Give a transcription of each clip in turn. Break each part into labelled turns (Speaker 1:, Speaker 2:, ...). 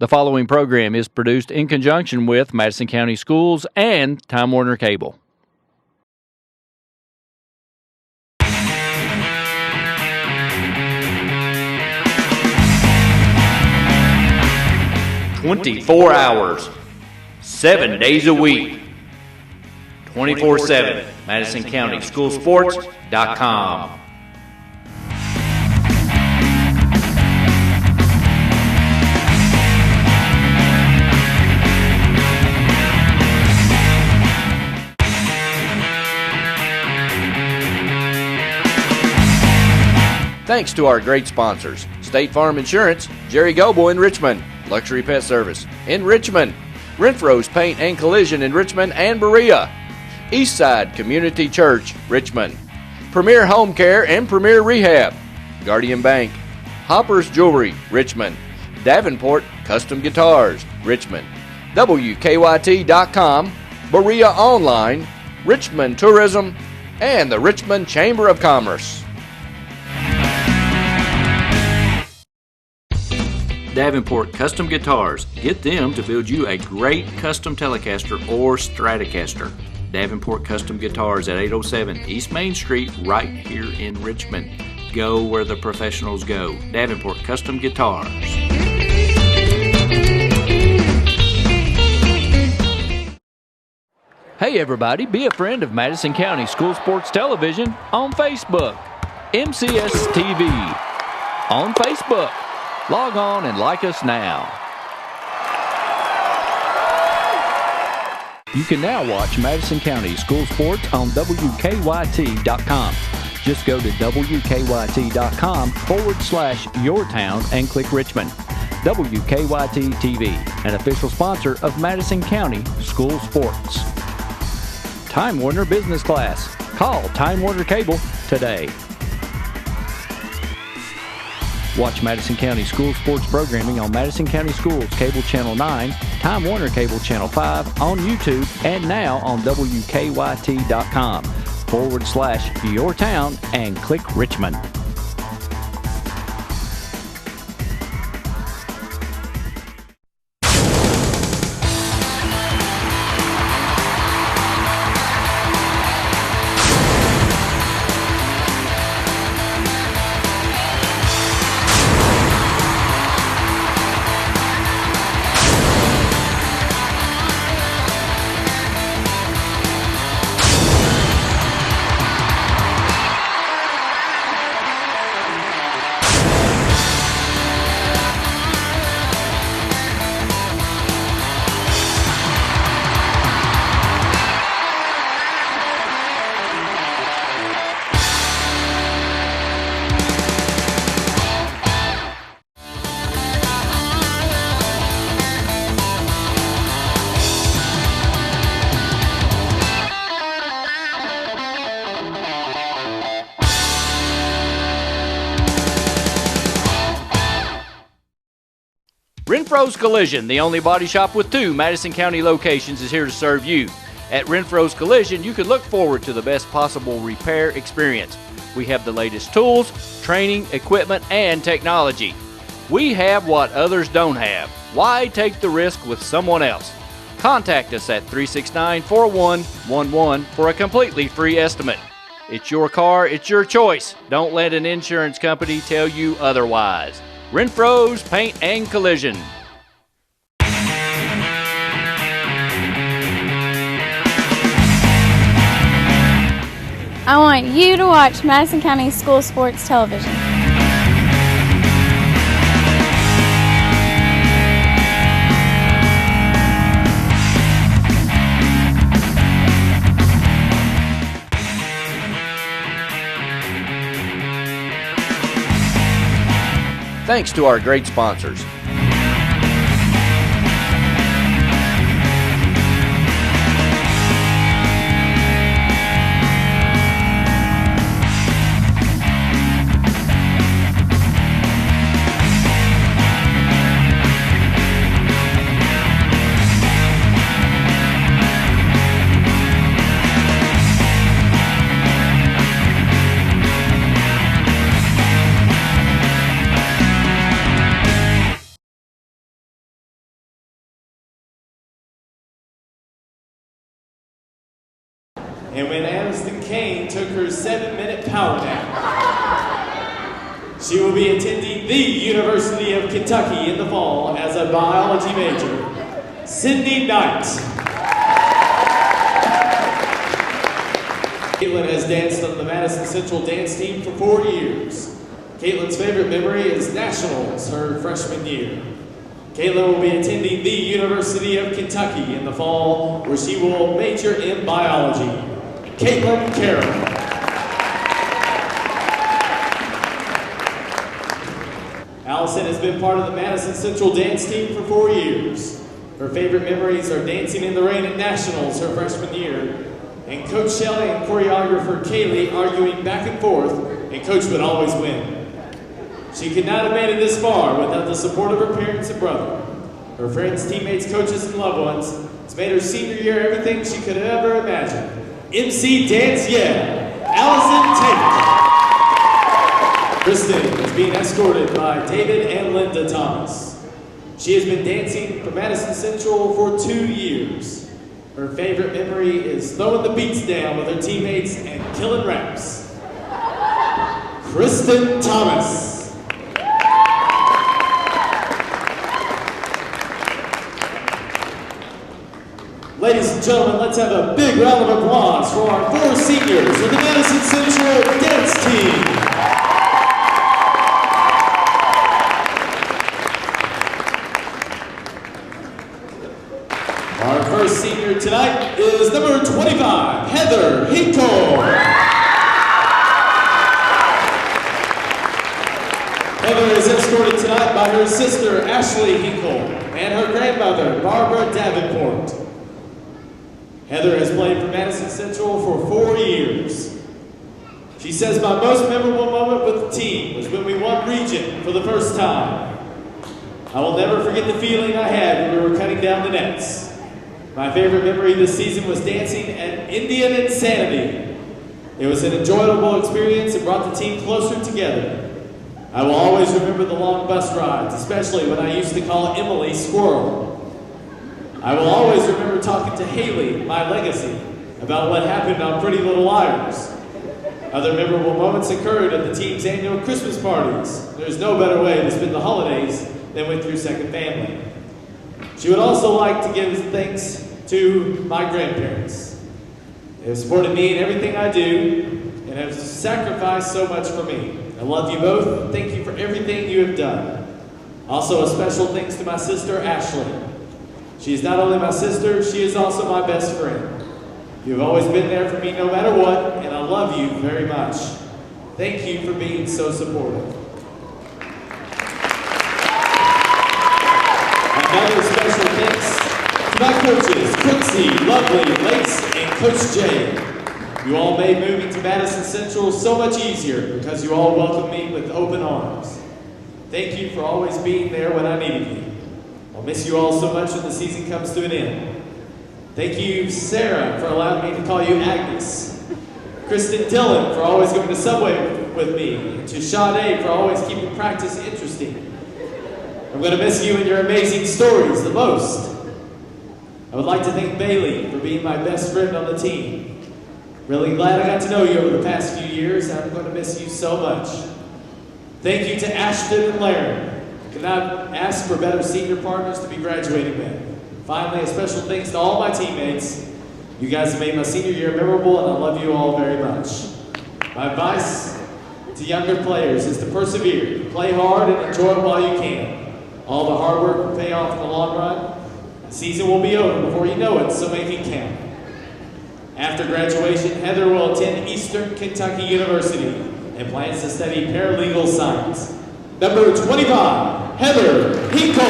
Speaker 1: following program is produced in conjunction with Madison County Schools and Time Warner Cable. "24 hours, 7 days a week, 24/7, MadisonCountySchoolSports.com. Thanks to our great sponsors: State Farm Insurance, Jerry Goble in Richmond, Luxury Pet Service in Richmond, Renfro's Paint and Collision in Richmond and Berea, Eastside Community Church, Richmond, Premier Home Care and Premier Rehab, Guardian Bank, Hopper's Jewelry, Richmond, Davenport Custom Guitars, Richmond, WKYT.com, Berea Online, Richmond Tourism, and the Richmond Chamber of Commerce. Davenport Custom Guitars. Get them to build you a great custom Telecaster or Stratocaster. Davenport Custom Guitars at 807 East Main Street, right here in Richmond. Go where the professionals go. Davenport Custom Guitars. Hey everybody, be a friend of Madison County School Sports Television on Facebook. MCS TV on Facebook. Log on and like us now. You can now watch Madison County School Sports on WKYT.com. Just go to WKYT.com/yourtown and click Richmond. WKYT TV, an official sponsor of Madison County School Sports. Time Warner Business Class. Call Time Warner Cable today. Watch Madison County School Sports programming on Madison County Schools Cable Channel 9, Time Warner Cable Channel 5 on YouTube, and now on WKYT.com/yourtown and click Richmond. Renfro's Collision, the only body shop with 2 Madison County locations, is here to serve you. At Renfro's Collision, you can look forward to the best possible repair experience. We have the latest tools, training, equipment, and technology. We have what others don't have. Why take the risk with someone else? Contact us at 369-4111 for a completely free estimate. It's your car, it's your choice. Don't let an insurance company tell you otherwise. Renfro's Paint and Collision.
Speaker 2: I want you to watch Madison County School Sports Television.
Speaker 1: Thanks to our great sponsors:
Speaker 3: and when Madison Kane took her 7-minute power nap. She will be attending the University of Kentucky in the fall as a biology major. Sydney Knight. Caitlin has danced on the Madison Central dance team for 4 years. Caitlin's favorite memory is nationals her freshman year. Caitlin will be attending the University of Kentucky in the fall, where she will major in biology. Caitlin Carroll. Allison has been part of the Madison Central dance team for 4 years. Her favorite memories are dancing in the rain at nationals her freshman year, and Coach Shelley and choreographer Kaylee arguing back and forth, and Coach would always win. She could not have made it this far without the support of her parents and brother. Her friends, teammates, coaches, and loved ones. It's made her senior year everything she could ever imagine. MC Dance Yeah, Allison Tate. Kristen is being escorted by David and Linda Thomas. She has been dancing for Madison Central for 2 years. Her favorite memory is throwing the beats down with her teammates and killing raps. Kristen Thomas. Ladies and gentlemen, let's have a big round of applause for our 4 seniors of the Madison Central dance team. Our first senior tonight is number 25, Heather Hinkle. Heather is escorted tonight by her sister, Ashley Hinkle, and her grandmother, Barbara Davenport. Heather has played for Madison Central for 4 years. She says my most memorable moment with the team was when we won region for the first time. I will never forget the feeling I had when we were cutting down the nets. My favorite memory this season was dancing at Indian Insanity. It was an enjoyable experience and brought the team closer together. I will always remember the long bus rides, especially when I used to call Emily Squirrel. I will always remember talking to Haley, my legacy, about what happened on Pretty Little Liars. Other memorable moments occurred at the team's annual Christmas parties. There's no better way to spend the holidays than with your second family. She would also like to give thanks to my grandparents. They have supported me in everything I do and have sacrificed so much for me. I love you both. Thank you for everything you have done. Also, a special thanks to my sister, Ashley. She is not only my sister, she is also my best friend. You've always been there for me no matter what, and I love you very much. Thank you for being so supportive. Another special thanks to my coaches, Quincy, Lovely, Lace, and Coach Jay. You all made moving to Madison Central so much easier because you all welcomed me with open arms. Thank you for always being there when I needed you. I'll miss you all so much when the season comes to an end. Thank you, Sarah, for allowing me to call you Agnes. Kristen Dillon for always going to Subway with me. And to Sade for always keeping practice interesting. I'm going to miss you and your amazing stories the most. I would like to thank Bailey for being my best friend on the team. Really glad I got to know you over the past few years, and I'm going to miss you so much. Thank you to Ashton and Larry. Could not ask for better senior partners to be graduating with. Finally, a special thanks to all my teammates. You guys have made my senior year memorable, and I love you all very much. My advice to younger players is to persevere, play hard, and enjoy it while you can. All the hard work will pay off in the long run. The season will be over before you know it, so make it count. After graduation, Heather will attend Eastern Kentucky University and plans to study paralegal science. Number 25, Heather Hinkle.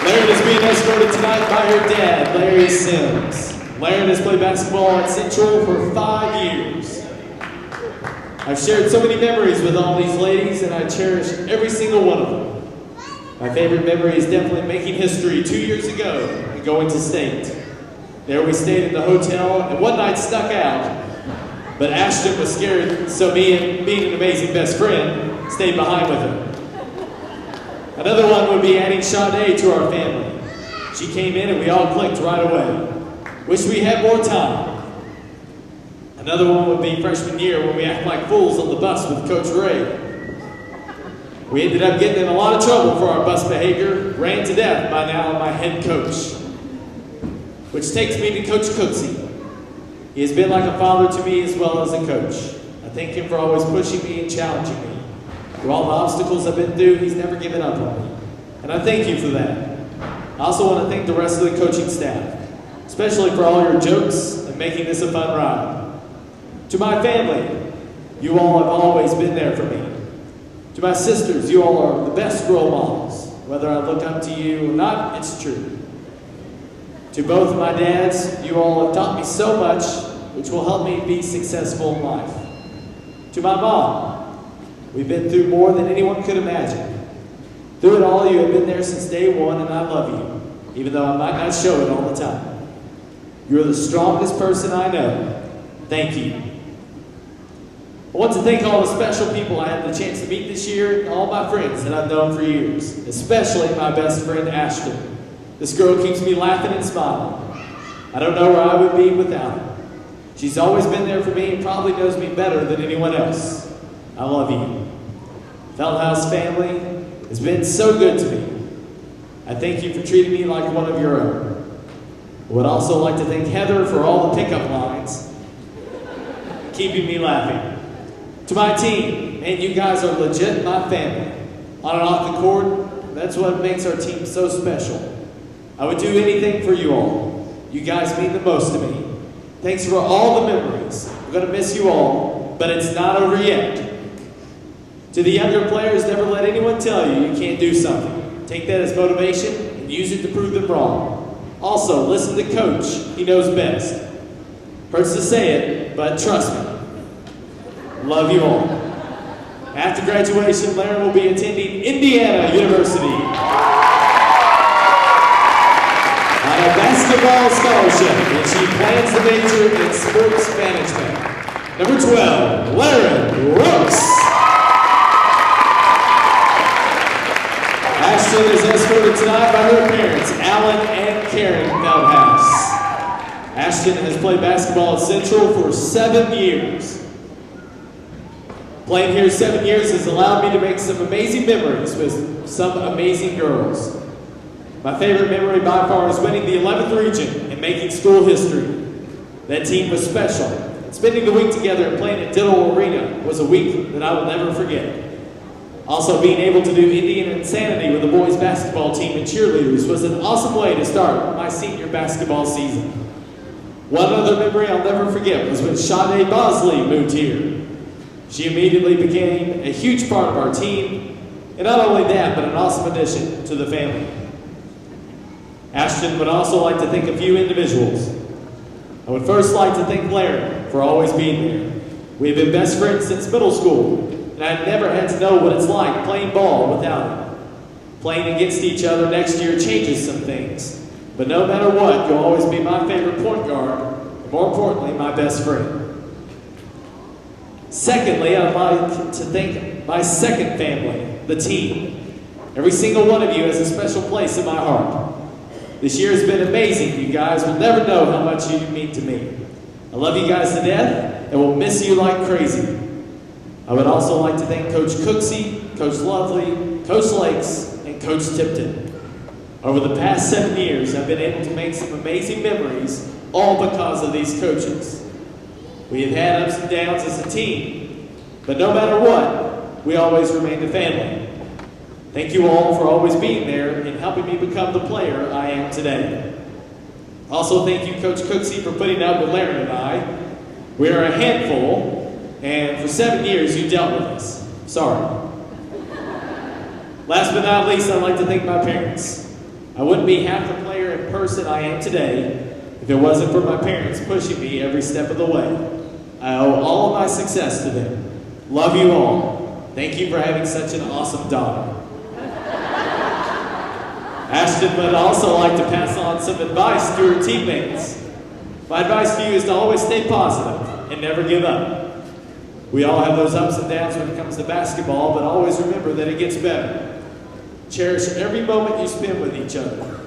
Speaker 3: Larry is being escorted tonight by her dad, Larry Sims. Larry has played basketball at Central for 5 years. I've shared so many memories with all these ladies, and I cherish every single one of them. My favorite memory is definitely making history 2 years ago and going to state. There we stayed in the hotel, and one night snuck out, but Ashton was scared, so me, and being an amazing best friend, stayed behind with her. Another one would be adding Sade to our family. She came in and we all clicked right away. Wish we had more time. Another one would be freshman year when we act like fools on the bus with Coach Ray. We ended up getting in a lot of trouble for our bus behavior, ran to death by now my head coach. Which takes me to Coach Cooksey. He has been like a father to me as well as a coach. I thank him for always pushing me and challenging me. Through all the obstacles I've been through, he's never given up on me. And I thank you for that. I also want to thank the rest of the coaching staff, especially for all your jokes and making this a fun ride. To my family, you all have always been there for me. To my sisters, you all are the best role models. Whether I look up to you or not, it's true. To both of my dads, you all have taught me so much, which will help me be successful in life. To my mom, we've been through more than anyone could imagine. Through it all, you have been there since day one, and I love you, even though I might not show it all the time. You're the strongest person I know. Thank you. I want to thank all the special people I had the chance to meet this year and all my friends that I've known for years, especially my best friend, Ashton. This girl keeps me laughing and smiling. I don't know where I would be without her. She's always been there for me and probably knows me better than anyone else. I love you. Feldhouse family has been so good to me. I thank you for treating me like one of your own. I would also like to thank Heather for all the pickup lines, keeping me laughing. To my team, man, you guys are legit my family. On and off the court, that's what makes our team so special. I would do anything for you all. You guys mean the most to me. Thanks for all the memories. I'm going to miss you all, but it's not over yet. To the younger players, never let anyone tell you you can't do something. Take that as motivation and use it to prove them wrong. Also, listen to Coach. He knows best. Hurts to say it, but trust me. Love you all. After graduation, Lauren will be attending Indiana University on a basketball scholarship, and she plans to major in sports management. Number 12, Lauren Rooks. Ashton is escorted tonight by her parents, Alan and Karen Feldhouse. Ashton has played basketball at Central for 7 years. Playing here 7 years has allowed me to make some amazing memories with some amazing girls. My favorite memory by far is winning the 11th region and making school history. That team was special. And spending the week together and playing at Diddle Arena was a week that I will never forget. Also, being able to do Indian Insanity with the boys basketball team and cheerleaders was an awesome way to start my senior basketball season. One other memory I'll never forget was when Sade Bosley moved here. She immediately became a huge part of our team, and not only that, but an awesome addition to the family. Ashton would also like to thank a few individuals. I would first like to thank Larry for always being there. We have been best friends since middle school, and I've never had to know what it's like playing ball without him. Playing against each other next year changes some things, but no matter what, you'll always be my favorite point guard, and more importantly, my best friend. Secondly, I'd like to thank my second family, the team. Every single one of you has a special place in my heart. This year has been amazing. You guys will never know how much you mean to me. I love you guys to death and will miss you like crazy. I would also like to thank Coach Cooksey, Coach Lovely, Coach Lakes, and Coach Tipton. Over the past 7 years, I've been able to make some amazing memories, all because of these coaches. We have had ups and downs as a team, but no matter what, we always remained a family. Thank you all for always being there and helping me become the player I am today. Also, thank you, Coach Cooksey, for putting up with Larry and I. We are a handful, and for 7 years, you dealt with us. Sorry. Last but not least, I'd like to thank my parents. I wouldn't be half the player and person I am today if it wasn't for my parents pushing me every step of the way. I owe all of my success to them. Love you all. Thank you for having such an awesome daughter. Ashton would also like to pass on some advice to her teammates. My advice to you is to always stay positive and never give up. We all have those ups and downs when it comes to basketball, but always remember that it gets better. Cherish every moment you spend with each other.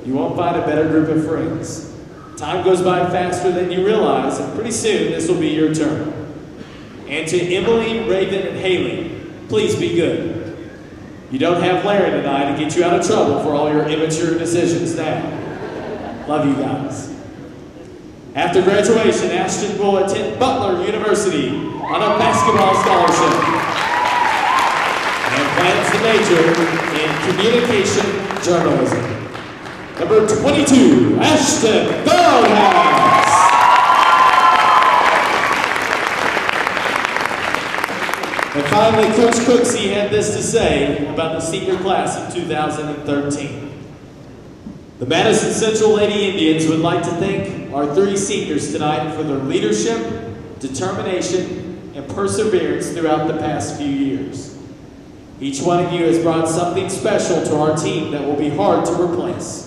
Speaker 3: you won't find a better group of friends. Time goes by faster than you realize, and pretty soon this will be your turn. And to Emily, Raven, and Haley, please be good. You don't have Larry tonight to get you out of trouble for all your immature decisions now. Love you guys. After graduation, Ashton will attend Butler University on a basketball scholarship and plans to major in communication journalism. Number 22, Ashton Feldhouse. And finally, Coach Cooksey had this to say about the senior class of 2013. The Madison Central Lady Indians would like to thank our 3 seniors tonight for their leadership, determination, and perseverance throughout the past few years. Each one of you has brought something special to our team that will be hard to replace.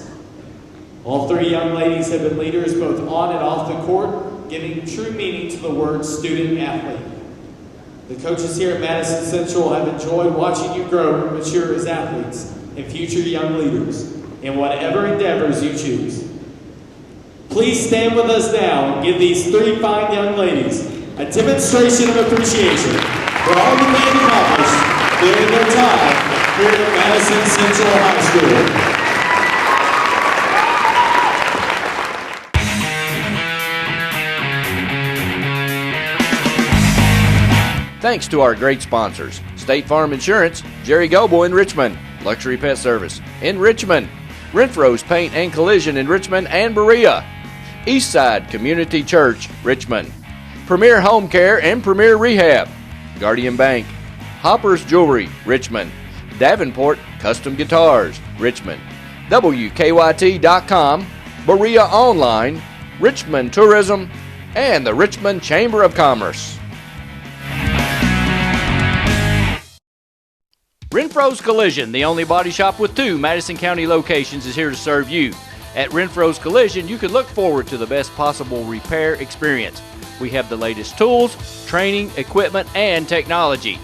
Speaker 3: All 3 young ladies have been leaders both on and off the court, giving true meaning to the word student-athlete. The coaches here at Madison Central have enjoyed watching you grow and mature as athletes and future young leaders in whatever endeavors you choose. Please stand with us now and give these 3 fine young ladies a demonstration of appreciation for all that they accomplished during their time here at Madison Central High School.
Speaker 1: Thanks to our great sponsors, State Farm Insurance, Jerry Goble in Richmond, Luxury Pet Service in Richmond, Renfro's Paint and Collision in Richmond and Berea, Eastside Community Church, Richmond, Premier Home Care and Premier Rehab, Guardian Bank, Hopper's Jewelry, Richmond, Davenport Custom Guitars, Richmond, WKYT.com, Berea Online, Richmond Tourism, and the Richmond Chamber of Commerce. Renfro's Collision, the only body shop with 2 Madison County locations, is here to serve you. At Renfro's Collision, you can look forward to the best possible repair experience. We have the latest tools, training, equipment, and technology.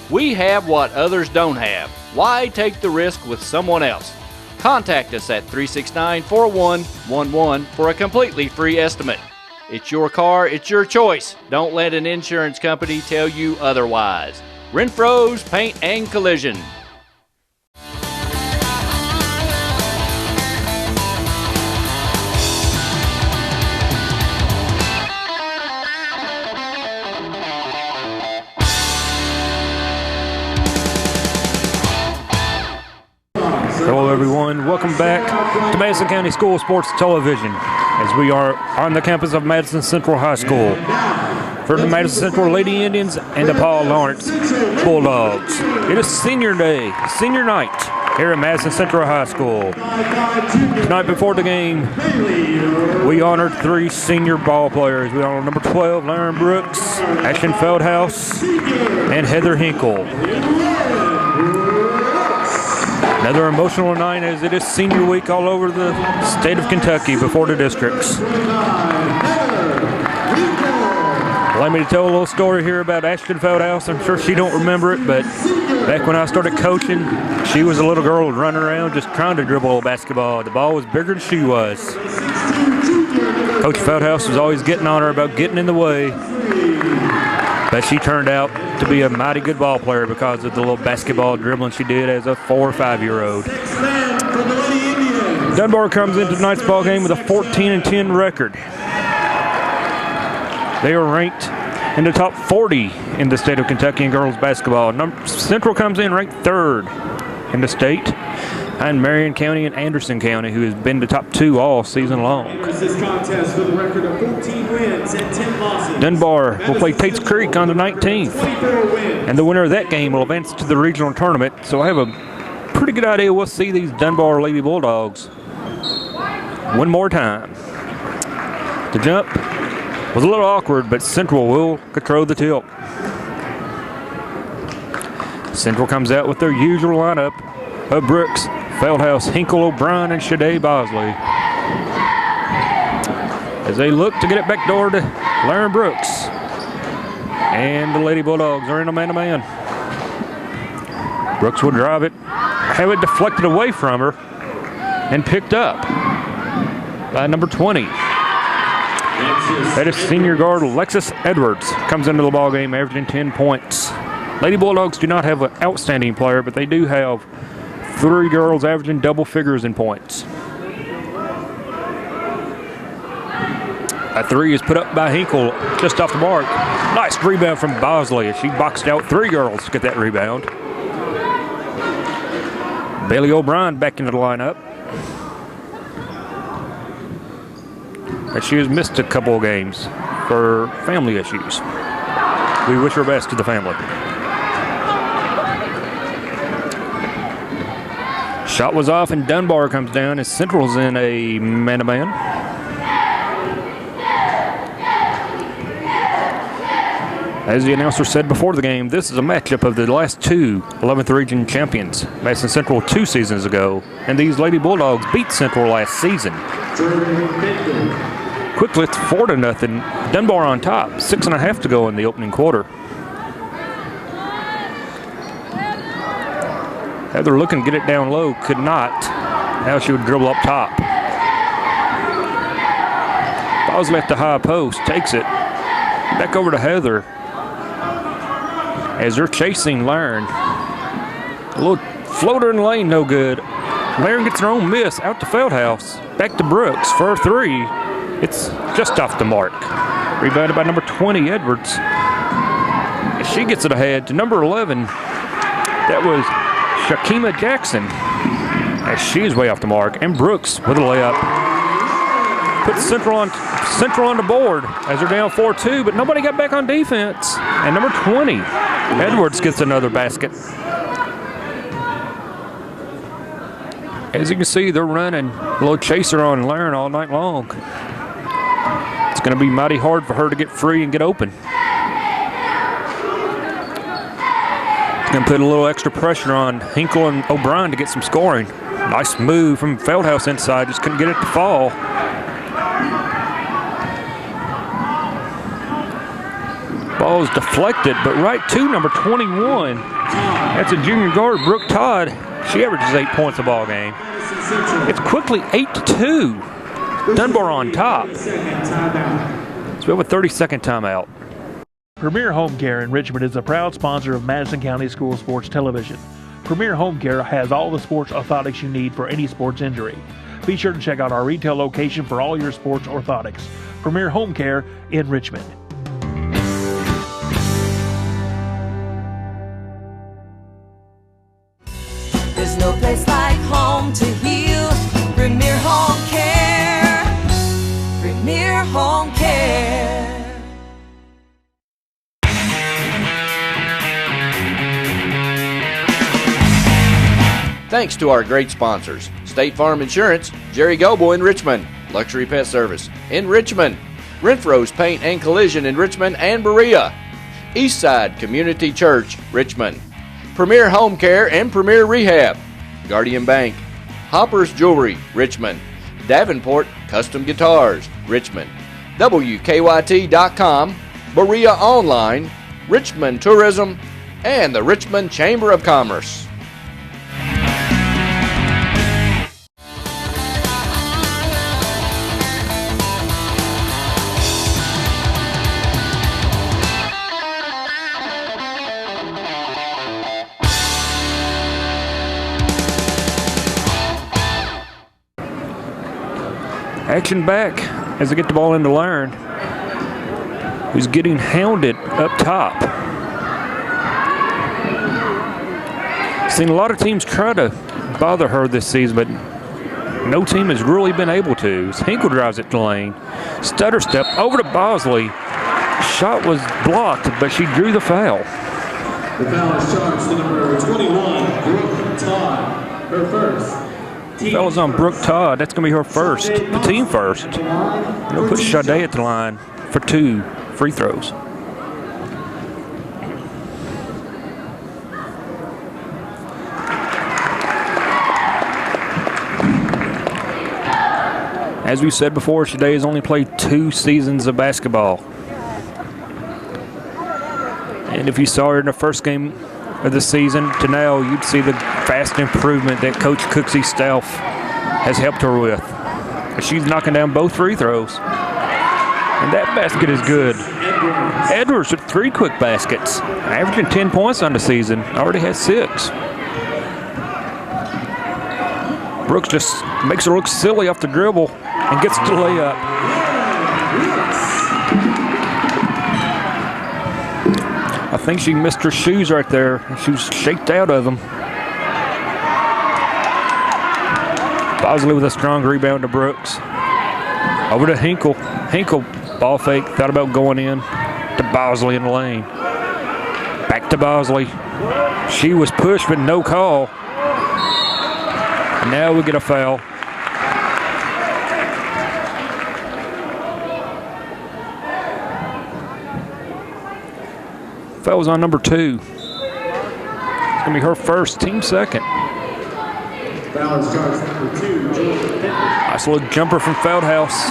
Speaker 1: We have what others don't have. Why take the risk with someone else? Contact us at 369-4111 for a completely free estimate. It's your car, it's your choice. Don't let an insurance company tell you otherwise. Renfro's Paint and Collision.
Speaker 4: Hello everyone, welcome back to Madison County School Sports Television as we are on the campus of Madison Central High School for the Madison Central Lady Indians and the Paul Lawrence Bulldogs. It is senior day, senior night here at Madison Central High School. Tonight before the game, we honored 3 senior ball players. We honored number 12, Lauren Brooks, Ashton Feldhouse, and Heather Hinkle. Another emotional night as it is senior week all over the state of Kentucky before the districts. Allow me to tell a little story here about Ashton Feldhouse. I'm sure she don't remember it, but back when I started coaching, she was a little girl running around just trying to dribble a basketball. The ball was bigger than she was. Coach Feldhouse was always getting on her about getting in the way, but she turned out to be a mighty good ball player because of the little basketball dribbling she did as a 4 or 5-year-old. Dunbar comes into tonight's ball game with a 14-10 record. They are ranked in the top 40 in the state of Kentucky in girls basketball. Central comes in ranked 3rd in the state, behind Marion County and Anderson County, who has been the top 2 all season long.
Speaker 3: This contest with a record of 14 wins and 10 losses.
Speaker 4: Dunbar will play Tate's Creek on the 19th, and the winner of that game will advance to the regional tournament. So I have a pretty good idea we'll see these Dunbar Lady Bulldogs one more time. The jump was a little awkward, but Central will control the tilt. Central comes out with their usual lineup of Brooks, Feldhouse, Hinkle, O'Brien, and Shade Bosley, as they look to get it back door to Lauren Brooks. And the Lady Bulldogs are in a man-to-man. Brooks will drive it, have it deflected away from her, and picked up. by number 20. That is senior guard Alexis Edwards. Comes into the ball game averaging 10 points. Lady Bulldogs do not have an outstanding player, but they do have 3 girls averaging double figures in points. A 3 is put up by Hinkle just off the mark. Nice rebound from Bosley as she boxed out 3 girls to get that rebound. Bailey O'Brien back into the lineup. As she has missed a couple of games for family issues. We wish her best to the family. Shot was off and Dunbar comes down as Central's in a man-to-man. As the announcer said before the game, this is a matchup of the last 2 11th region champions. Madison Central 2 seasons ago, and these Lady Bulldogs beat Central last season. Quickly, it's 4-0. Dunbar on top, 6.5 to go in the opening quarter. Heather looking to get it down low, could not. Now she would dribble up top. Ball's left the high post, takes it. Back over to Heather. As they're chasing Laren. A little floater in the lane, no good. Laren gets her own miss out to Feldhouse. Back to Brooks for a 3. It's just off the mark. Rebounded by number 20, Edwards. As she gets it ahead to number 11. That was Shakima Jackson. As she's way off the mark. And Brooks with a layup. Puts Central on the board as they're down 4-2, but nobody got back on defense. And number 20, Edwards gets another basket. As you can see, they're running a little chaser on Laren all night long. It's going to be mighty hard for her to get free and get open. It's going to put a little extra pressure on Hinkle and O'Brien to get some scoring. Nice move from Feldhouse inside, just couldn't get it to fall. Ball is deflected, but right to number 21. That's a junior guard, Brooke Todd. She averages 8 points a ball game. It's quickly 8-2. Dunbar on top. So we have a 30-second timeout.
Speaker 5: Premier Home Care in Richmond is a proud sponsor of Madison County School Sports Television. Premier Home Care has all the sports orthotics you need for any sports injury. Be sure to check out our retail location for all your sports orthotics. Premier Home Care in Richmond.
Speaker 6: There's no place like home to heal. Premier Home Care. Premier Home Care.
Speaker 1: Thanks to our great sponsors, State Farm Insurance, Jerry Goble in Richmond, Luxury Pet Service in Richmond, Renfro's Paint and Collision in Richmond and Berea, Eastside Community Church, Richmond, Premier Home Care and Premier Rehab, Guardian Bank, Hopper's Jewelry, Richmond, Davenport Custom Guitars, Richmond, WKYT.com, Berea Online, Richmond Tourism, and the Richmond Chamber of Commerce.
Speaker 4: Action back as they get the ball into Laren, who's getting hounded up top. Seen a lot of teams try to bother her this season, but no team has really been able to. Hinkle drives it to the lane. Stutter step over to Bosley. Shot was blocked, but she drew the foul.
Speaker 3: The foul is charged to number 21, Brooke Todd, her first.
Speaker 4: Foul's on Brooke Todd. That's going to be her first, the team first. They'll put Sade at the line for 2 free throws. As we said before, Sade has only played 2 seasons of basketball. And if you saw her in the first game of the season to now, you'd see the fast improvement that Coach Cooksey's staff has helped her with. She's knocking down both free throws. And that basket is good. Edwards with 3 quick baskets, averaging 10 points on the season. Already has 6. Brooks just makes her look silly off the dribble and gets the layup. I think she missed her shoes right there. She was shaked out of them. Bosley with a strong rebound to Brooks. Over to Hinkle. Hinkle, ball fake, thought about going in to Bosley in the lane. Back to Bosley. She was pushed, but no call. And now we get a foul. Foul was on number 2. It's going to be her first, team second.
Speaker 3: Foul is charged number 2, Jordan.
Speaker 4: Nice little jumper from Feldhouse.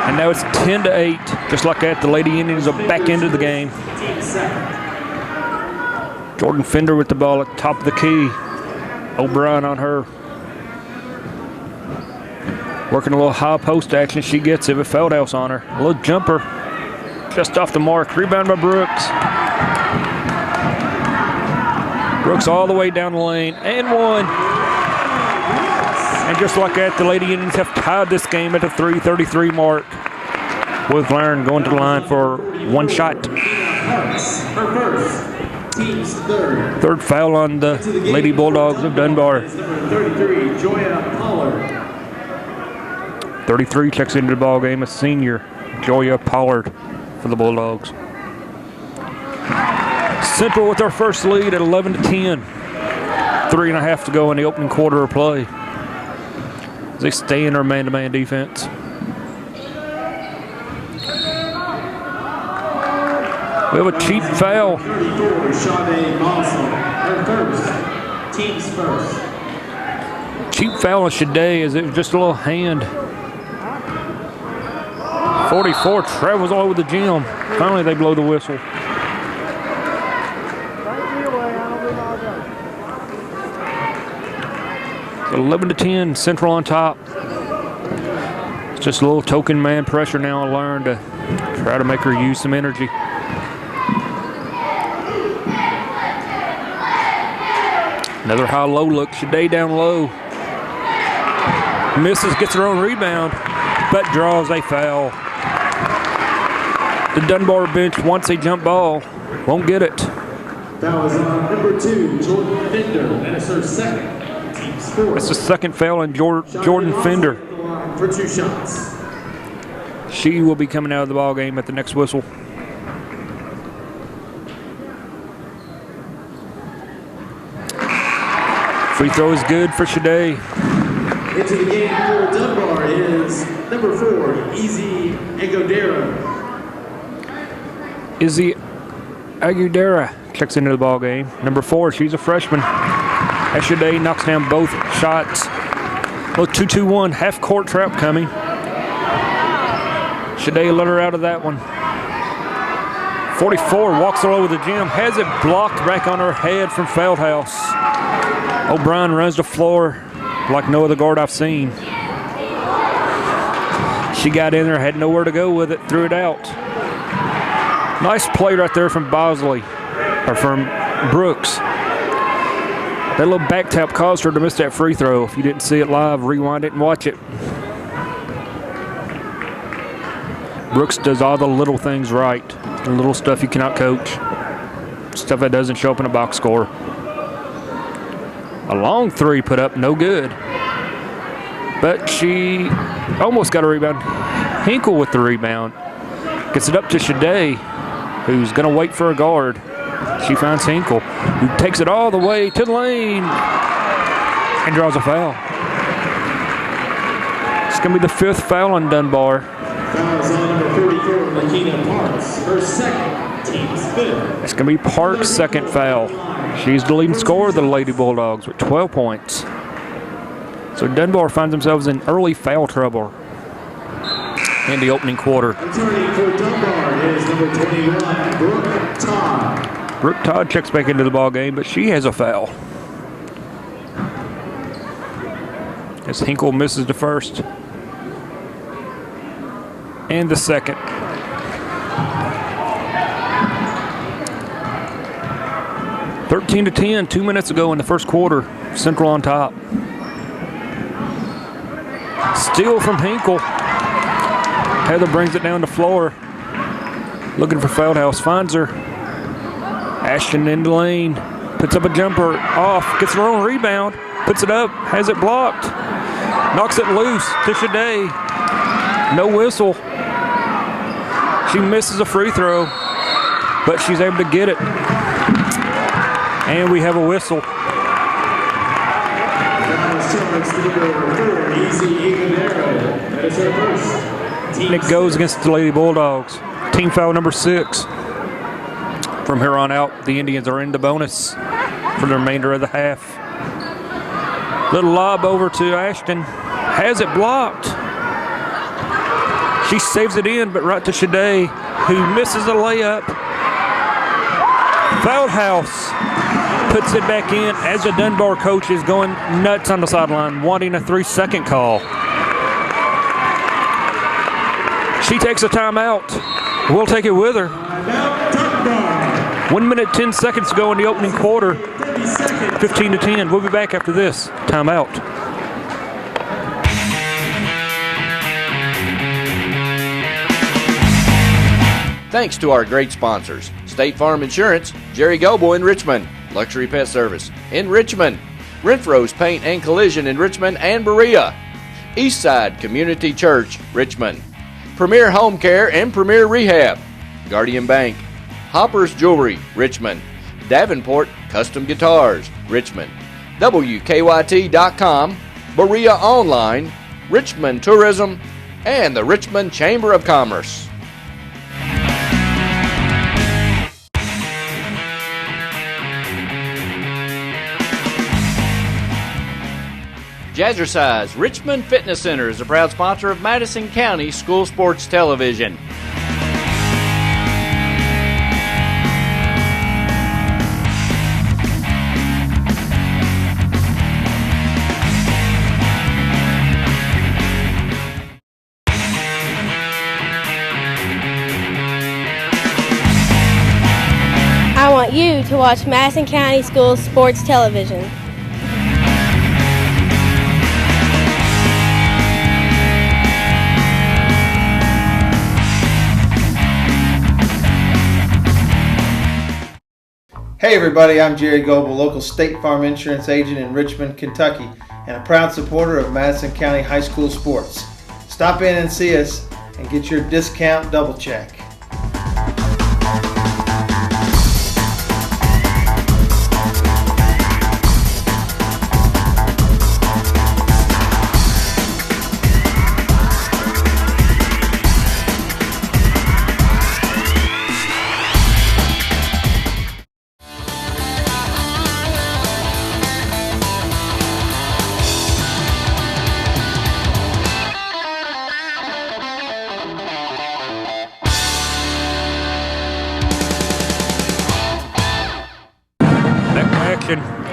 Speaker 4: And now it's 10-8. Just like that, the Lady Indians are back into the game. Jordan Fender with the ball at the top of the key. O'Brien on her. Working a little high post action. She gets it with Feldhouse on her. A little jumper. Just off the mark. Rebound by Brooks. Brooks all the way down the lane. And one. And just like that, the Lady Indians have tied this game at the 3:33 mark. With Lauren going to the line for 1 shot. Third foul on the Lady Bulldogs of Dunbar.
Speaker 3: 33, Joya Pollard.
Speaker 4: 33 checks into the ball game. A senior, Joya Pollard for the Bulldogs. Central with their first lead at 11-10. 3.5 to go in the opening quarter of play. They stay in their man-to-man defense. We have a cheap foul.
Speaker 3: 34, Sade Mosley. Her first. Team's first.
Speaker 4: Cheap foul on Shade as it was just a little hand. 44 travels all over the gym. Finally, they blow the whistle. So 11-10, Central on top. It's just a little token man pressure now on Lauren to try to make her use some energy. Another high-low look. Shade down low. Misses, gets her own rebound, but draws a foul. The Dunbar bench wants a jump ball. Won't get it.
Speaker 3: Foul is on number 2, Jordan Fender. That is her second. Team's fourth.
Speaker 4: That's the second foul on Jordan Fender.
Speaker 3: For 2 shots.
Speaker 4: She will be coming out of the ball game at the next whistle. Free throw is good for Shade.
Speaker 3: Into the game for Dunbar is number 4, Izzy Agodera.
Speaker 4: Izzy Aguilera checks into the ball game. Number 4, she's a freshman. As Shade knocks down both shots. Well, 2-2-1, half-court trap coming. Shade let her out of that one. 44 walks all over the gym, has it blocked back on her head from Feldhouse. O'Brien runs the floor like no other guard I've seen. She got in there, had nowhere to go with it, threw it out. Nice play right there from Bosley, or from Brooks. That little back tap caused her to miss that free throw. If you didn't see it live, rewind it and watch it. Brooks does all the little things right. The little stuff you cannot coach. Stuff that doesn't show up in a box score. A long 3 put up, no good. But she almost got a rebound. Hinkle with the rebound. Gets it up to Shade, who's going to wait for a guard. She finds Hinkle, who takes it all the way to the lane and draws a foul. It's going to be the 5th foul on Dunbar.
Speaker 3: Foul is on number 34, Lakina Parks. Her second, team's 5th.
Speaker 4: It's going to be Park's second foul. She's the leading scorer of the Lady Bulldogs with 12 points. So Dunbar finds themselves in early foul trouble in the opening quarter.
Speaker 3: Returning for Dunbar is number 21, Brooke Todd.
Speaker 4: Brooke Todd checks back into the ball game, but she has a foul. As Hinkle misses the first. and the second. (13-10), 2 minutes ago in the first quarter. Central on top. Steal from Hinkle. Heather brings it down the floor. Looking for Feldhouse. Finds her. Ashton in the lane. Puts up a jumper. Off. Gets her own rebound. Puts it up. Has it blocked. Knocks it loose to Shade. No whistle. She misses a free throw, but she's able to get it. And we have a whistle. And it goes against the Lady Bulldogs. Team foul number 6. From here on out, the Indians are in the bonus for the remainder of the half. Little lob over to Ashton. Has it blocked. She saves it in, but right to Shade, who misses a layup. Feldhouse puts it back in as the Dunbar coach is going nuts on the sideline, wanting a 3-second call. She takes a timeout. We'll take it with her. 1 minute, 10 seconds to go in the opening quarter. 15-10. We'll be back after this timeout.
Speaker 1: Thanks to our great sponsors: State Farm Insurance, Jerry Goble in Richmond, Luxury Pet Service in Richmond, Renfro's Paint and Collision in Richmond and Berea, Eastside Community Church, Richmond, Premier Home Care and Premier Rehab, Guardian Bank, Hopper's Jewelry, Richmond, Davenport Custom Guitars, Richmond, WKYT.com, Berea Online, Richmond Tourism, and the Richmond Chamber of Commerce. Jazzercise Richmond Fitness Center is a proud sponsor of Madison County School Sports Television.
Speaker 7: I want you to watch Madison County School Sports Television.
Speaker 8: Hey everybody, I'm Jerry Goble, local State Farm Insurance agent in Richmond, Kentucky, and a proud supporter of Madison County High School sports. Stop in and see us and get your discount double check.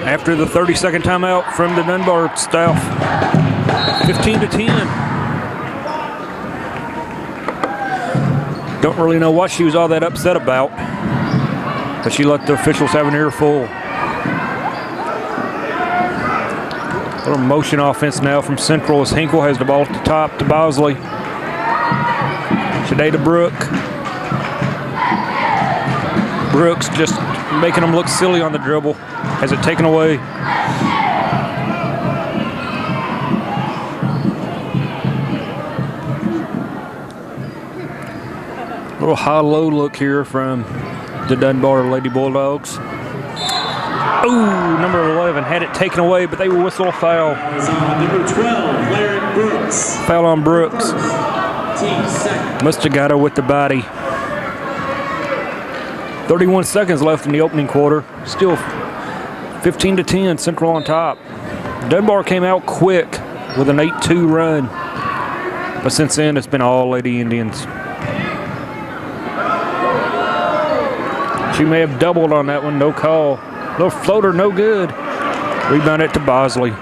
Speaker 4: After the 30-second timeout from the Dunbar staff. 15-10. Don't really know what she was all that upset about, but she let the officials have an earful. A little motion offense now from Central as Hinkle has the ball at the top to Bosley. Shade to Brooke. Brooks just making them look silly on the dribble. Has it taken away. A little high-low look here from the Dunbar Lady Bulldogs. Ooh, number 11 had it taken away, but they will whistle a foul.
Speaker 3: Number 12, Larry Brooks.
Speaker 4: Foul on Brooks. Must have got her with the body. 31 seconds left in the opening quarter. Still 15-10, Central on top. Dunbar came out quick with an 8-2 run, but since then it's been all Lady Indians. She may have doubled on that one, no call. Little floater, no good. Rebound it to Bosley.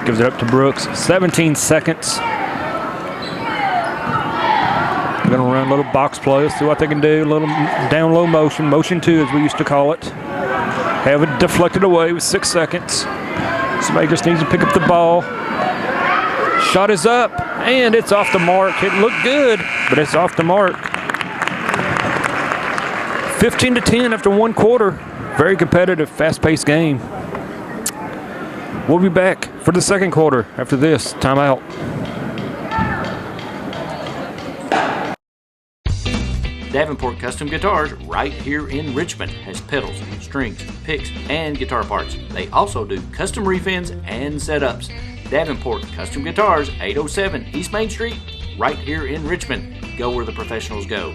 Speaker 4: Gives it up to Brooks. 17 seconds. Gonna run, a little box play. See what they can do. A little down low motion, motion 2 as we used to call it. Have it deflected away with 6 seconds. Somebody just needs to pick up the ball. Shot is up, and it's off the mark. It looked good, but it's off the mark. 15-10 after 1 quarter. Very competitive, fast-paced game. We'll be back for the second quarter after this timeout.
Speaker 1: Davenport Custom Guitars, right here in Richmond, has pedals, strings, picks, and guitar parts. They also do custom refins and setups. Davenport Custom Guitars, 807 East Main Street, right here in Richmond. Go where the professionals go.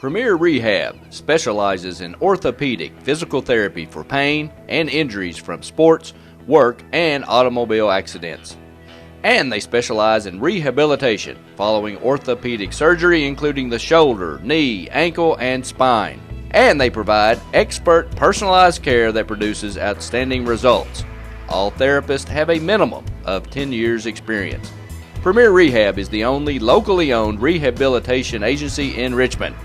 Speaker 1: Premier Rehab specializes in orthopedic physical therapy for pain and injuries from sports, work, and automobile accidents. And they specialize in rehabilitation following orthopedic surgery, including the shoulder, knee, ankle, and spine. And they provide expert personalized care that produces outstanding results. All therapists have a minimum of 10 years experience. Premier Rehab is the only locally owned rehabilitation agency in Richmond.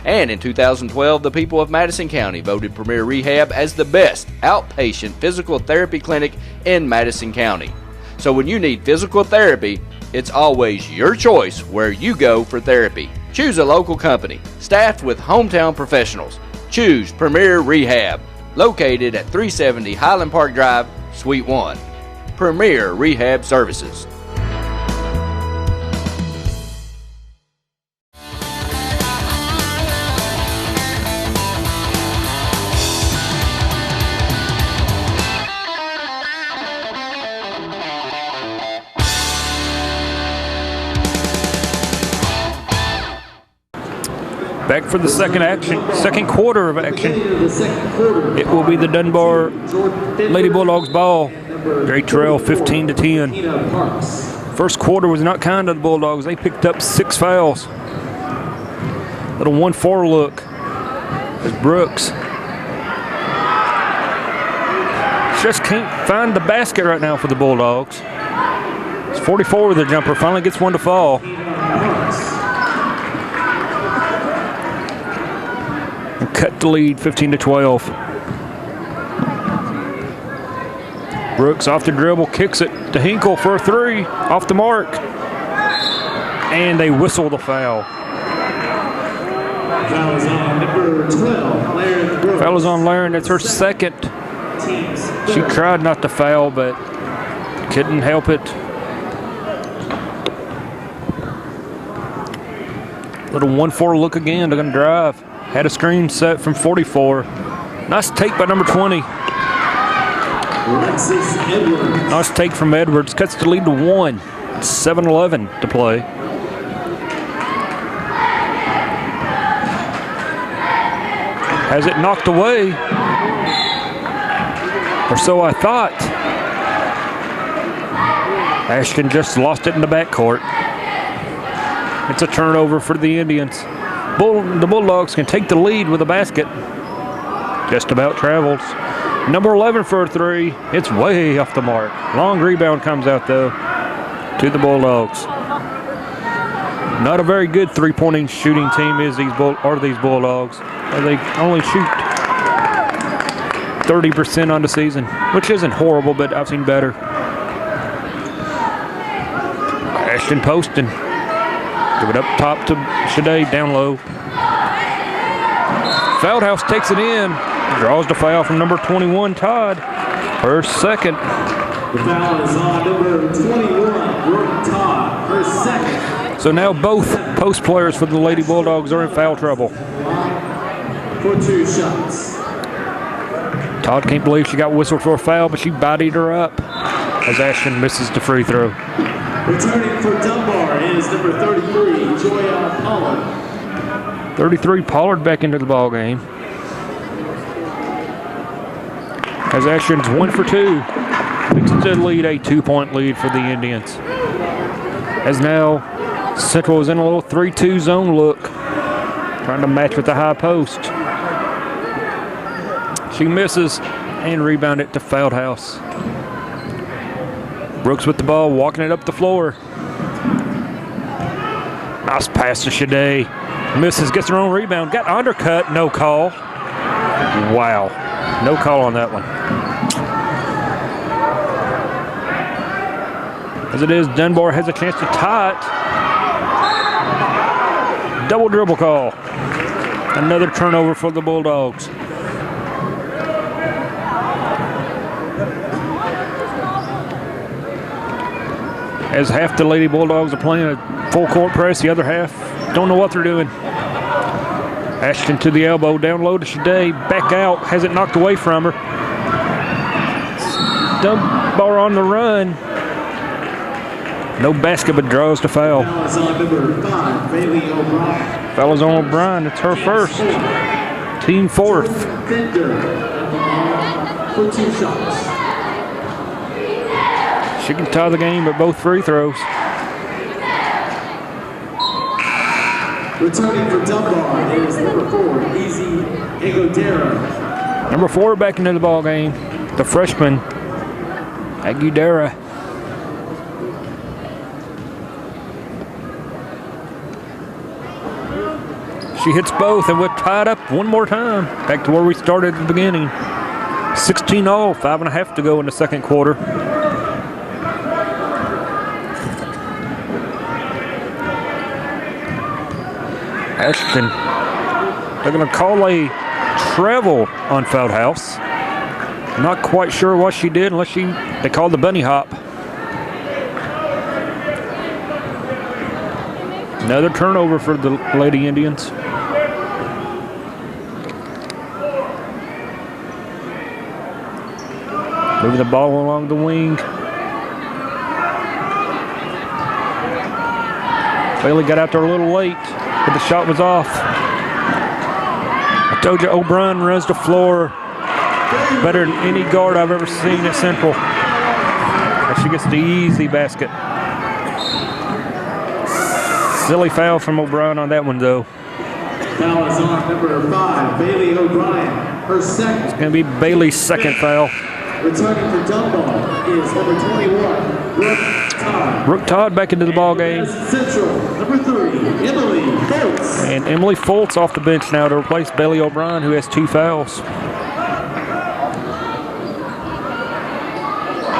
Speaker 1: And in 2012, the people of Madison County voted Premier Rehab as the best outpatient physical therapy clinic in Madison County. So when you need physical therapy, it's always your choice where you go for therapy. Choose a local company, staffed with hometown professionals. Choose Premier Rehab, located at 370 Highland Park Drive, Suite 1. Premier Rehab Services.
Speaker 4: Back for the second quarter of action. It will be the Dunbar Lady Bulldogs ball. Great trail, 15-10. First quarter was not kind to the Bulldogs. They picked up 6 fouls. Little 1-4 look as Brooks just can't find the basket right now for the Bulldogs. It's 44 with the jumper. Finally gets one to fall. And cut the lead, 15-12. Brooks off the dribble, kicks it to Hinkle for a 3, off the mark. And they whistle the foul.
Speaker 3: Foul is on number 12, Laren Brooks.
Speaker 4: Foul is on Laren, that's her second. She tried not to foul, but couldn't help it. Little 1-4 look again, they're gonna drive. Had a screen set from 44. Nice take by number 20. Nice take from Edwards. Cuts the lead to 1. 7-11 to play. Has it knocked away. Or so I thought. Ashton just lost it in the backcourt. It's a turnover for the Indians. The Bulldogs can take the lead with a basket. Just about travels. Number 11 for a 3. It's way off the mark. Long rebound comes out, though, to the Bulldogs. Not a very good three-point shooting team is these Bulldogs. They only shoot 30% on the season, which isn't horrible, but I've seen better. Ashton Poston. Give it up top to Shade, down low. Feldhouse takes it in. Draws the foul from number 21, Todd. Her second.
Speaker 3: The foul is on number 21, Brooke Todd. Her second.
Speaker 4: So now both post players for the Lady Bulldogs are in foul trouble.
Speaker 3: For 2 shots.
Speaker 4: Todd can't believe she got whistled for a foul, but she bodied her up as Ashton misses the free throw.
Speaker 3: Returning for Dunbar is number 33, Joya Pollard.
Speaker 4: 33 Pollard back into the ball game. As Ashton's 1 for 2. Makes the lead a 2-point lead for the Indians. As now Central is in a little 3-2 zone look. Trying to match with the high post. She misses, and rebound it to Feldhouse. Brooks with the ball, walking it up the floor. Nice pass to Shade. Misses, gets her own rebound. Got undercut, no call. Wow, no call on that one. As it is, Dunbar has a chance to tie it. Double dribble call. Another turnover for the Bulldogs. As half the Lady Bulldogs are playing a full court press, the other half don't know what they're doing. Ashton to the elbow, down low to Shade, back out, has it knocked away from her. Dunbar on the run. No basket, but draws to foul. Foul on O'Brien, it's her first. Team fourth. She can tie the game at both free throws.
Speaker 3: Returning for Dunbar is number 4, Easy Aguilera.
Speaker 4: Number 4 back into the ball game. The freshman, Aguilera. She hits both, and we're tied up one more time. Back to where we started at the beginning. 16-all, 5.5 to go in the second quarter. Ashton, they're going to call a travel on Feldhouse. Not quite sure what she did unless they called the bunny hop. Another turnover for the Lady Indians. Moving the ball along the wing. Bailey got out there a little late, but the shot was off. I told you O'Brien runs the floor better than any guard I've ever seen at Central. And she gets the easy basket. Silly foul from O'Brien on that one, though.
Speaker 3: Foul is on number 5, Bailey O'Brien. Her second.
Speaker 4: It's going to be Bailey's second foul.
Speaker 3: Returning for Dunbar is number 21, Brooke Todd.
Speaker 4: Brooke Todd back into the ball game.
Speaker 3: Central, number 3, Emily Foltz.
Speaker 4: And Emily Foltz off the bench now to replace Bailey O'Brien, who has 2 fouls.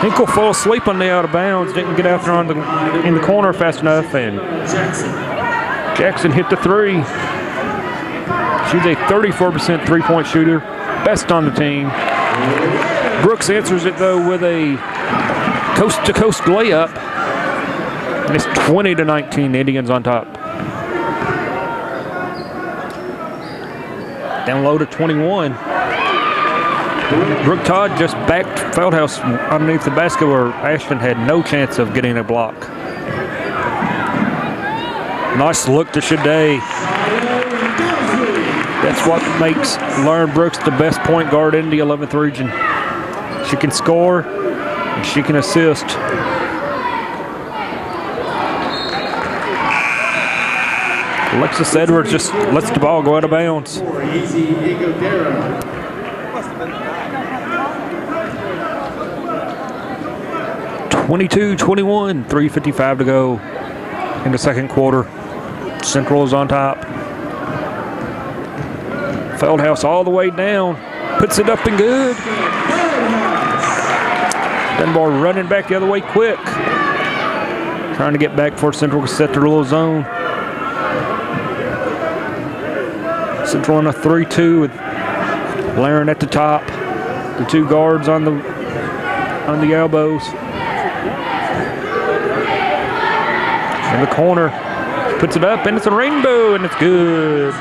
Speaker 4: Hinkle fell asleep on the out of bounds, didn't get out there in the corner fast enough, and Jackson hit the 3. She's a 34% three-point shooter, best on the team. Brooks answers it, though, with a coast-to-coast layup. And it's 20-19, Indians on top. Down low to 21. Brooke Todd just backed Feldhouse underneath the basket where Ashton had no chance of getting a block. Nice look to Shade. That's what makes Lauren Brooks the best point guard in the 11th region. She can score, and she can assist. Alexis Edwards just lets the ball go out of bounds. 22-21, 3:55 to go in the second quarter. Central is on top. Feldhouse all the way down, puts it up and good. Dunbar running back the other way quick. Trying to get back before Central can set their little zone. Central on a 3-2 with Laren at the top. The 2 guards on the elbows. In the corner, puts it up, and it's a rainbow, and it's good.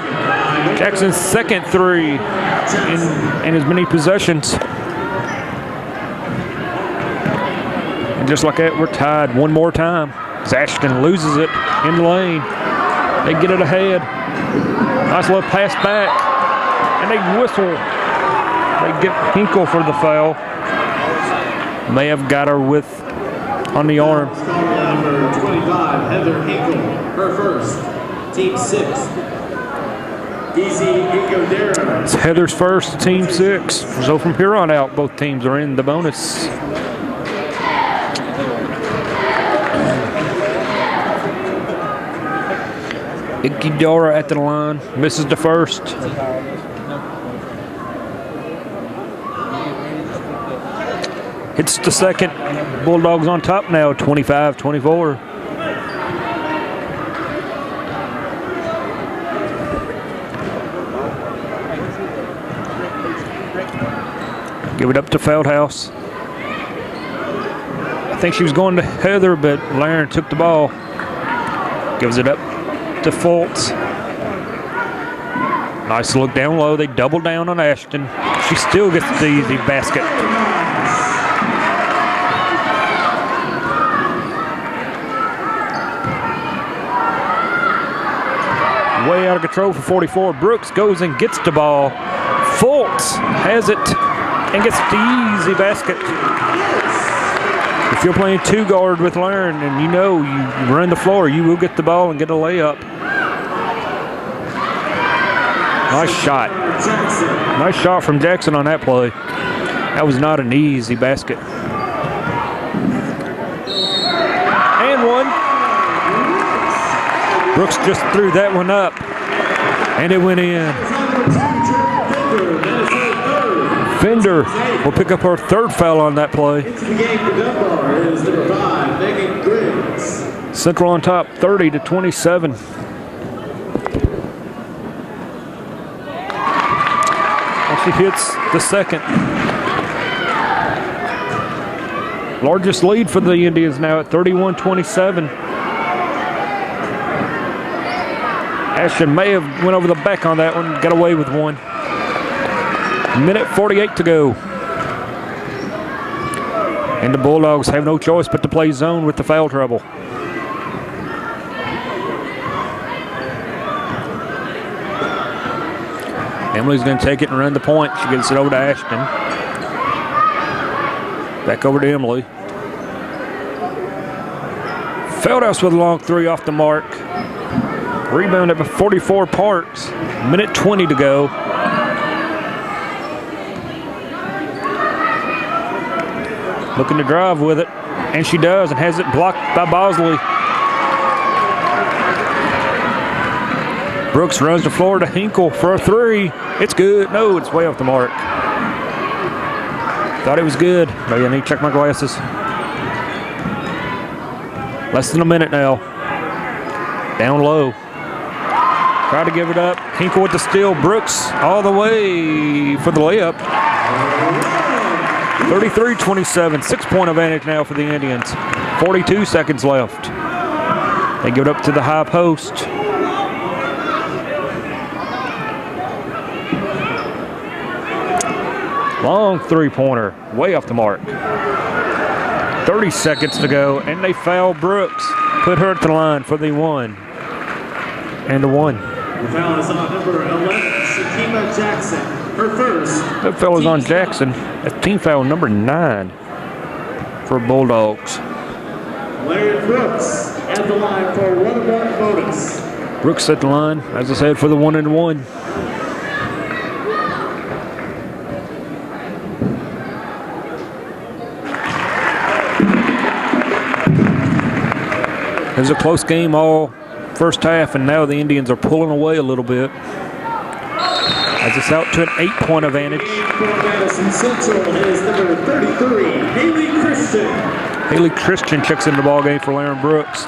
Speaker 4: Jackson's second 3 in as many possessions. And just like that, we're tied one more time. Ashton loses it in the lane. They get it ahead. Nice little pass back, and they whistle. They get Hinkle for the foul. May have got her on the arm.
Speaker 3: Number 25, Heather Hinkle, her first, team 6.
Speaker 4: It's Heather's first, team 6. So from here on out, both teams are in the bonus. Ikidora at the line, misses the first. Hits the second. Bulldogs on top now, 25-24. Give it up to Feldhouse. I think she was going to Heather, but Laren took the ball. Gives it up to Fultz. Nice look down low. They double down on Ashton. She still gets the easy basket. Way out of control for 44. Brooks goes and gets the ball. Fultz has it and gets the easy basket. If you're playing 2-guard with Laren and you know you run the floor, you will get the ball and get a layup. Nice shot. Nice shot from Jackson on that play. That was not an easy basket. And one. Brooks just threw that one up, and it went in. Fender will pick up her 3rd foul on that play. Central on top, 30-27. And she hits the second. Largest lead for the Indians now at 31-27. Ashton may have went over the back on that one, got away with one. Minute 48 to go. And the Bulldogs have no choice but to play zone with the foul trouble. Emily's going to take it and run the point. She gets it over to Ashton. Back over to Emily. Feldhouse with a long 3 off the mark. Rebound at 44 Parks. Minute 20 to go. Looking to drive with it, and she does, and has it blocked by Bosley. Brooks runs the floor to Hinkle for a 3. It's good. No, it's way off the mark. Thought it was good. Maybe I need to check my glasses. Less than a minute now. Down low. Try to give it up. Hinkle with the steal. Brooks all the way for the layup. 33-27. 6-point advantage now for the Indians. 42 seconds left. They give it up to the high post. Long 3-pointer. Way off the mark. 30 seconds to go, and they foul Brooks. Put her at the line for the 1 and the 1.
Speaker 3: The foul is on number 11, Shakima Jackson. Her first.
Speaker 4: That foul is on Jackson. That's team foul number 9 for Bulldogs.
Speaker 3: Larry Brooks at the line for 1-1 bonus.
Speaker 4: Brooks at the line, as I said, for the 1 and 1. It was a close game all first half, and now the Indians are pulling away a little bit. As it's out to an 8-point advantage.
Speaker 3: For Madison Central is number 33, Haley Christian.
Speaker 4: Haley Christian checks into the ball game for Laren Brooks.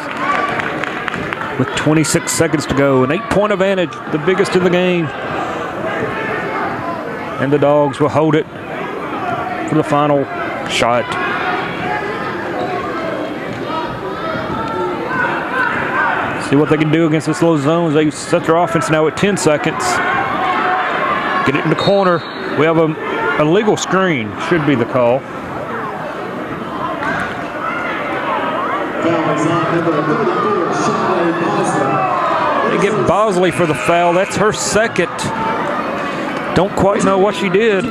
Speaker 4: With 26 seconds to go, an 8-point advantage, the biggest in the game. And the Dogs will hold it for the final shot. See what they can do against this low zones. They set their offense now at 10 seconds. Get it in the corner. We have a legal screen, should be the call. They get Bosley for the foul. That's her second. Don't quite know what she did.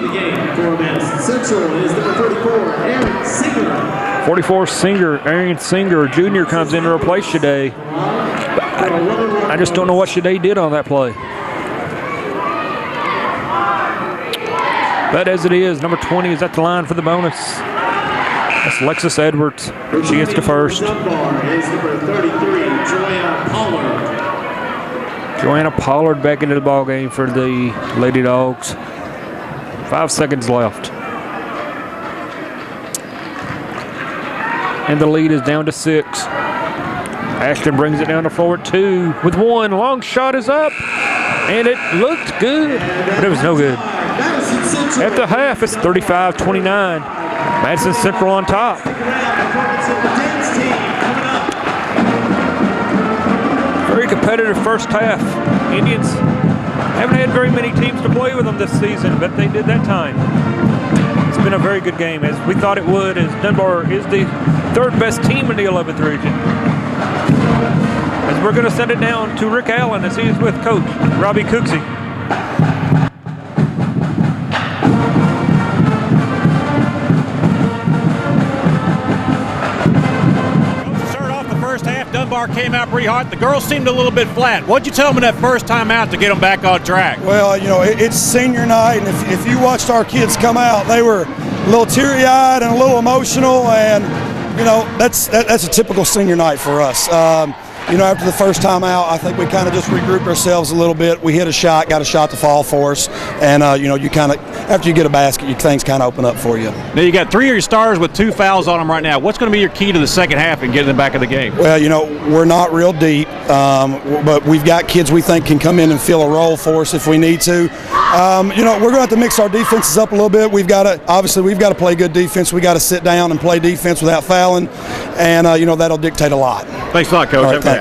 Speaker 4: 44 Singer, Arian Singer Jr. comes in to replace Shade. I just don't know what Shade did on that play. But as it is, number 20 is at the line for the bonus. That's Lexus Edwards. She gets to first.
Speaker 3: Dunbar is number 33, Joanna Pollard.
Speaker 4: Joanna Pollard back into the ball game for the Lady Dogs. 5 seconds left. And the lead is down to 6. Ashton brings it down the floor at 2 with 1. Long shot is up. And it looked good, but it was no good. At the half, it's 35-29. Madison Central on top. Very competitive first half. Indians haven't had very many teams to play with them this season, but they did that time. It's been a very good game, as we thought it would, as Dunbar is the 3rd best team in the 11th region. As we're going to send it down to Rick Allen as he is with Coach Robbie Cooksey.
Speaker 9: Dunbar came out pretty hard. The girls seemed a little bit flat. What'd you tell them in that first time out to get them back on track?
Speaker 10: Well, it's senior night, and if you watched our kids come out, they were a little teary-eyed and a little emotional, and that's a typical senior night for us. After the first time out, I think we kind of just regrouped ourselves a little bit. We hit a shot, got a shot to fall for us, and you kind of, after you get a basket, things kind of open up for you.
Speaker 9: Now you got 3 of your stars with 2 fouls on them right now. What's going to be your key to the second half and getting them back in the game?
Speaker 10: Well, we're not real deep, but we've got kids we think can come in and fill a role for us if we need to. We're going to have to mix our defenses up a little bit. We've got to play good defense. We got to sit down and play defense without fouling, and that'll dictate a lot.
Speaker 9: Thanks a lot, Coach.
Speaker 10: All right, thanks.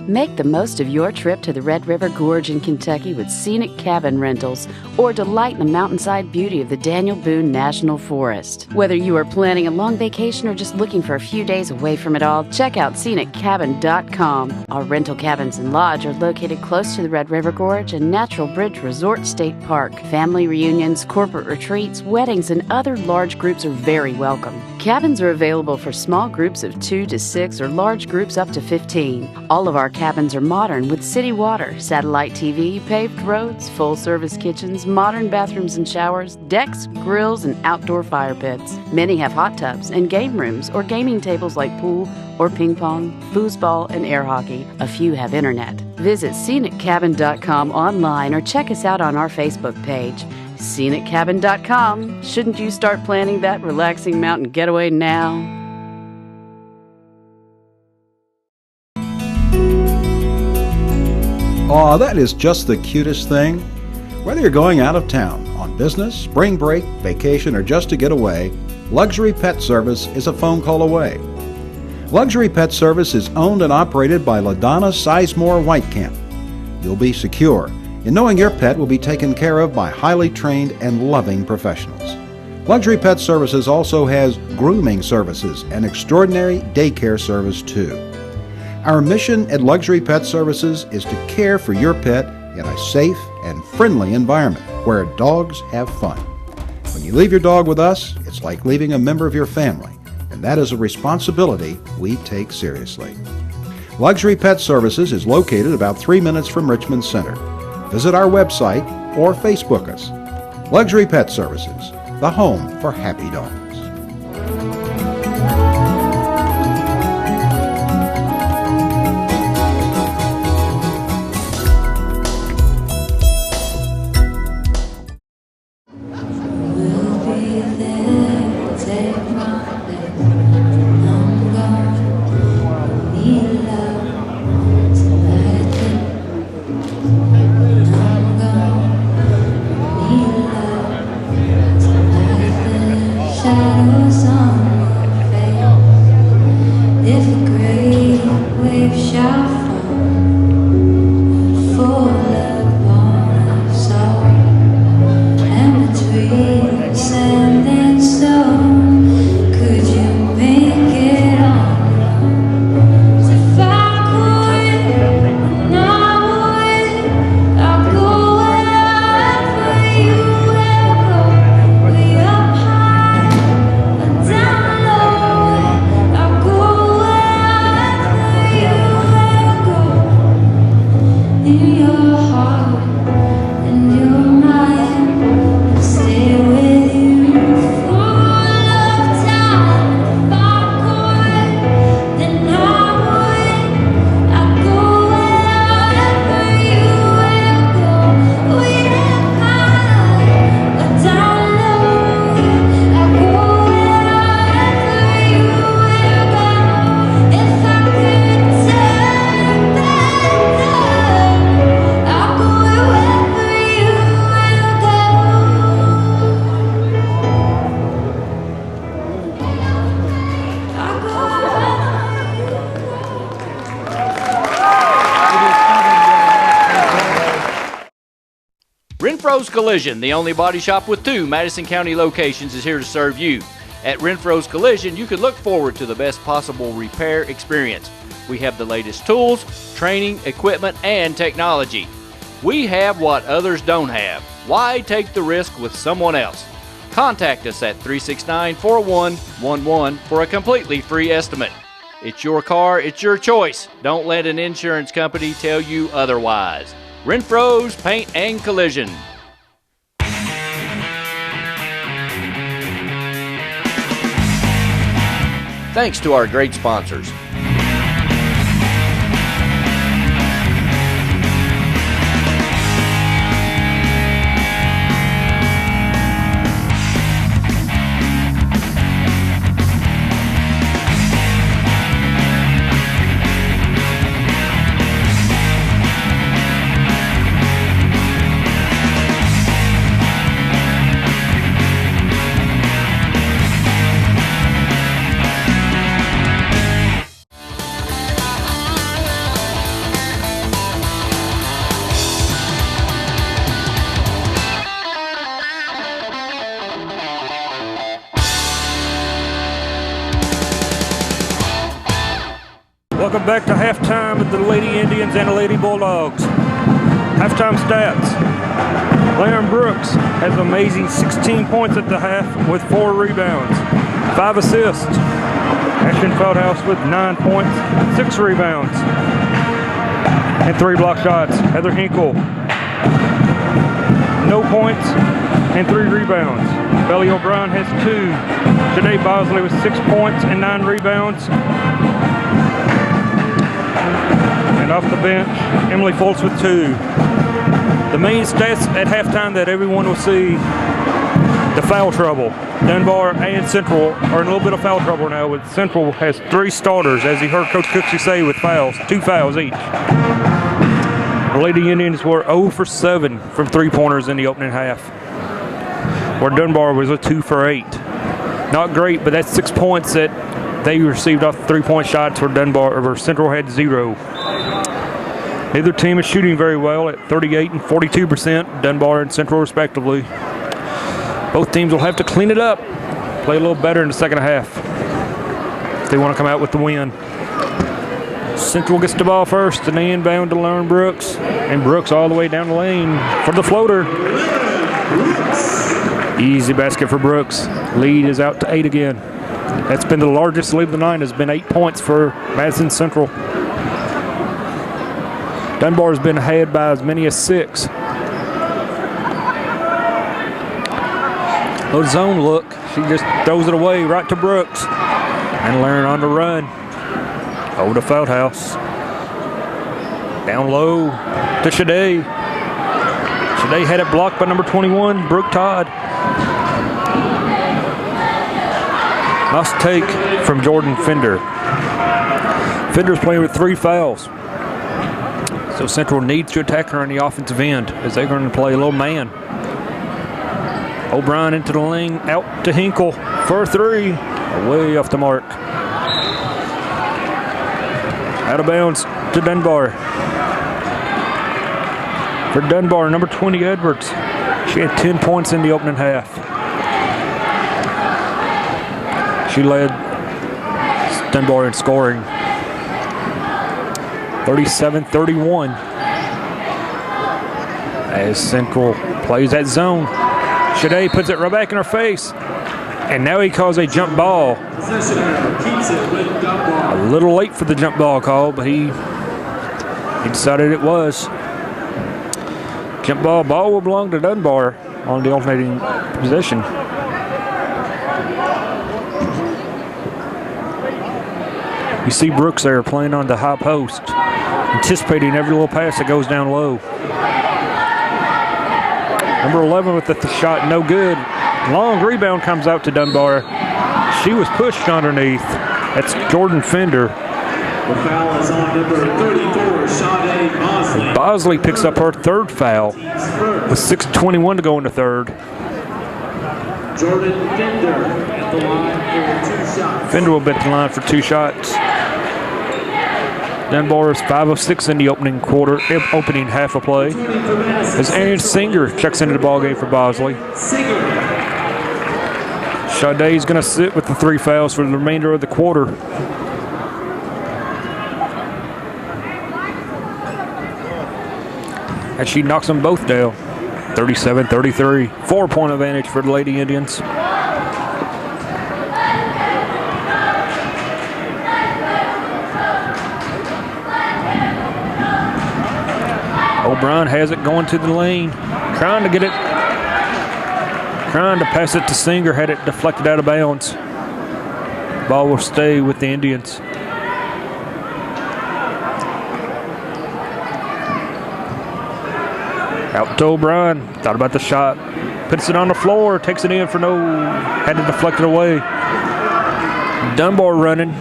Speaker 11: Make the most of your trip to the Red River Gorge in Kentucky with scenic cabin rentals, or delight in the mountainside beauty of the Daniel Boone National Forest. Whether you are planning a long vacation or just looking for a few days away from it all, check out sceniccabin.com. Our rental cabins and lodge are located close to the Red River Gorge and Natural Bridge Resort State Park. Family reunions, corporate retreats, weddings, and other large groups are very welcome. Cabins are available for small groups of 2 to 6 or large groups up to 15. All of our cabins are modern with city water, satellite TV, paved roads, full-service kitchens, modern bathrooms and showers, decks, grills, and outdoor fire pits. Many have hot tubs and game rooms or gaming tables like pool or ping pong, foosball, and air hockey. A few have internet. Visit sceniccabin.com online or check us out on our Facebook page. sceniccabin.com. Shouldn't you start planning that relaxing mountain getaway now?
Speaker 12: Aw, that is just the cutest thing. Whether you're going out of town, on business, spring break, vacation, or just to get away, Luxury Pet Service is a phone call away. Luxury Pet Service is owned and operated by LaDonna Sizemore Whitecamp. You'll be secure in knowing your pet will be taken care of by highly trained and loving professionals. Luxury Pet Services also has grooming services and extraordinary daycare service too. Our mission at Luxury Pet Services is to care for your pet in a safe and friendly environment where dogs have fun. When you leave your dog with us, it's like leaving a member of your family, and that is a responsibility we take seriously. Luxury Pet Services is located about 3 minutes from Richmond Center. Visit our website or Facebook us. Luxury Pet Services, the home for happy dogs.
Speaker 13: In your heart and your
Speaker 1: Renfro's Collision, the only body shop with 2 Madison County locations, is here to serve you. At Renfro's Collision, you can look forward to the best possible repair experience. We have the latest tools, training, equipment, and technology. We have what others don't have. Why take the risk with someone else? Contact us at 369-4111 for a completely free estimate. It's your car, it's your choice. Don't let an insurance company tell you otherwise. Renfro's Paint and Collision. Thanks to our great sponsors.
Speaker 4: Welcome back to halftime with the Lady Indians and the Lady Bulldogs. Halftime stats. Lauren Brooks has an amazing 16 points at the half with 4 rebounds, 5 assists. Ashton Feldhouse with 9 points, 6 rebounds, and 3 block shots. Heather Hinkle, no points and 3 rebounds. Belly O'Brien has 2. Janae Bosley with 6 points and 9 rebounds. And off the bench, Emily Fultz with 2. The main stats at halftime that everyone will see, the foul trouble. Dunbar and Central are in a little bit of foul trouble now, with Central has 3 starters, as you heard Coach Cooksey say, with fouls, 2 fouls each. The Lady Indians were 0 for 7 from 3-pointers in the opening half, where Dunbar was a 2 for 8. Not great, but that's 6 points that they received off 3-point shots, where Central had 0. Neither team is shooting very well at 38 and 42%, Dunbar and Central respectively. Both teams will have to clean it up, play a little better in the second half if they want to come out with the win. Central gets the ball first, and they inbound to Lauren Brooks, and Brooks all the way down the lane for the floater. Easy basket for Brooks. Lead is out to 8 again. That's been the largest lead of the night, has been 8 points for Madison Central. Dunbar has been ahead by as many as 6. Little zone look. She just throws it away right to Brooks. And Lauren on the run. Over to Feldhouse. Down low to Shade. Shade had it blocked by number 21, Brooke Todd. Nice take from Jordan Fender. Fender's playing with 3 fouls. So Central needs to attack her on the offensive end as they're going to play a little man. O'Brien into the lane, out to Hinkle for a 3. Way off the mark. Out of bounds to Dunbar. For Dunbar, number 20, Edwards. She had 10 points in the opening half. She led Dunbar in scoring. 37-31 as Central plays that zone. Shade puts it right back in her face, and now he calls a jump ball. A little late for the jump ball call, but he decided it was. Jump ball will belong to Dunbar on the alternating possession. You see Brooks there playing on the high post, anticipating every little pass that goes down low. Number 11 with the shot, no good. Long rebound comes out to Dunbar. She was pushed underneath. That's Jordan Fender.
Speaker 3: The foul is on number 34, Shade Bosley.
Speaker 4: Bosley picks up her 3rd foul with 6:21 to go in the 3rd.
Speaker 3: Jordan Fender at the line for 2 shots.
Speaker 4: Fender will be at the line for 2 shots. Dunbar is 5 of 6 in the opening quarter, opening half a play. As Aaron Singer checks into the ballgame for Bosley. Sade is going to sit with the 3 fouls for the remainder of the quarter. And she knocks them both down. 37-33. 4-point advantage for the Lady Indians. O'Brien has it going to the lane. Trying to get it. Trying to pass it to Singer. Had it deflected out of bounds. Ball will stay with the Indians. Out to O'Brien. Thought about the shot. Puts it on the floor. Takes it in for no. Had to deflect it away. Dunbar running.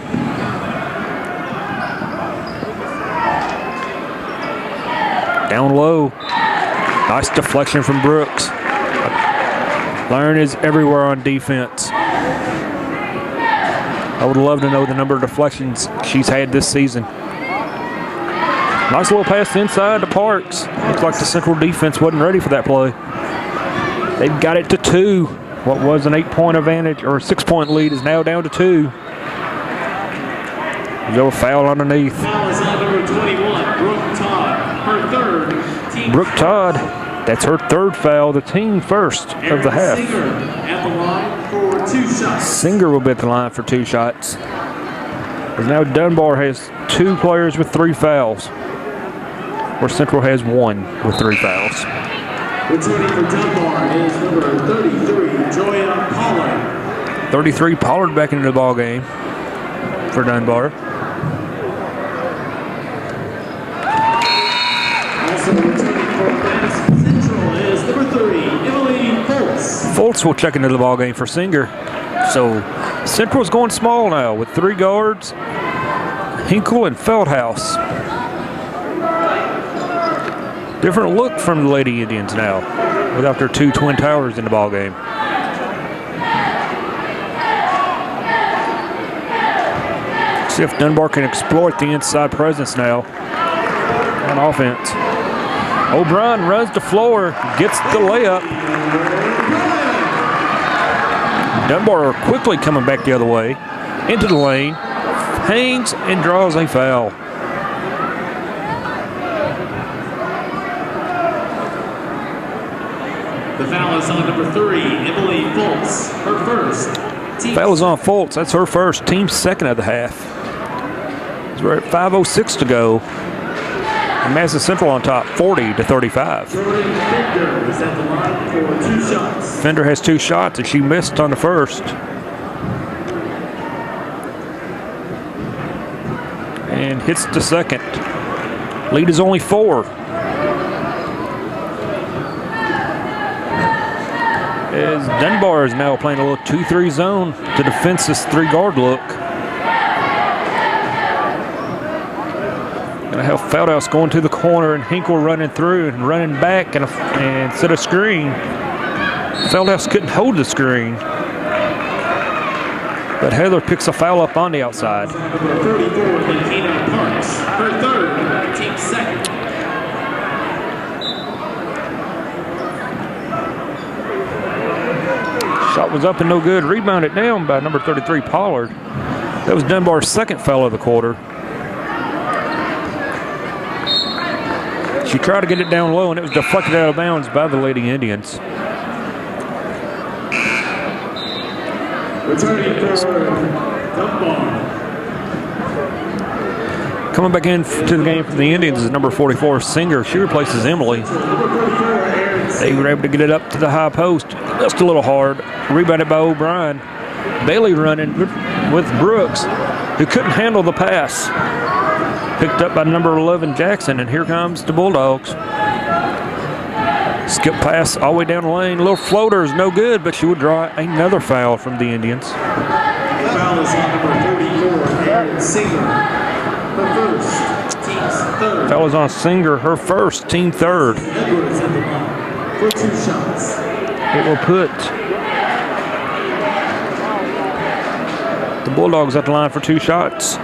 Speaker 4: Down low. Nice deflection from Brooks. Lauren is everywhere on defense. I would love to know the number of deflections she's had this season. Nice little pass inside to Parks. Looks like the Central defense wasn't ready for that play. They've got it to 2. What was an 8-point advantage or a 6-point lead is now down to 2. There's a foul underneath.
Speaker 3: Foul is on number 21, Brooke Todd. Her third.
Speaker 4: Brooke Todd, that's her 3rd foul, the team first of the half.
Speaker 3: Singer at the line for 2 shots.
Speaker 4: Singer will be at the line for 2 shots. As now Dunbar has 2 players with 3 fouls, where Central has 1 with 3 fouls.
Speaker 3: Returning for Dunbar is number 33, Joya Pollard.
Speaker 4: 33 Pollard back into the ball game for Dunbar.
Speaker 3: Also returning for Madison Central is number 3, Emily Foltz.
Speaker 4: Foltz will check into the ball game for Singer. So Central's going small now with 3 guards, Hinkle and Feldhaus. Different look from the Lady Indians now, without their 2 twin towers in the ball game. See if Dunbar can exploit the inside presence now on offense. O'Brien runs the floor, gets the layup. Dunbar quickly coming back the other way, into the lane, hangs and draws a foul.
Speaker 3: The foul is on number 3, Emily Foltz. Her first.
Speaker 4: Foul is on Foltz. That's her first. Team 2nd of the half. We're at 5:06 to go. And Madison Central on top, 40-35.
Speaker 3: Fender is at the line for 2 shots.
Speaker 4: Fender has 2 shots, and she missed on the first. And hits the second. Lead is only 4. As Dunbar is now playing a little 2-3 zone to defense this 3-guard look. Gonna have Feldhaus going to the corner and Hinkle running through and running back and set a screen. Feldhaus couldn't hold the screen. But Heather picks a foul up on the outside.
Speaker 3: Number 34, Lakina Parks. Her third, team 2nd.
Speaker 4: Shot was up and no good. Rebounded down by number 33, Pollard. That was Dunbar's 2nd foul of the quarter. She tried to get it down low, and it was deflected out of bounds by the Lady Indians.
Speaker 3: Returning for Dunbar.
Speaker 4: Coming back into the game for the Indians is number 44, Singer. She replaces Emily. They were able to get it up to the high post. Just a little hard. Rebounded by O'Brien. Bailey running with Brooks, who couldn't handle the pass. Picked up by number 11, Jackson, and here comes the Bulldogs. Skip pass all the way down the lane. Little floater is no good, but she would draw another foul from the Indians.
Speaker 3: Foul is on number 34, Aaron Singer. Her first, team's 3rd.
Speaker 4: Foul is on Singer, her first, team 3rd.
Speaker 3: Edwards at the line for 2 shots.
Speaker 4: It will put the Bulldogs at the line for 2 shots.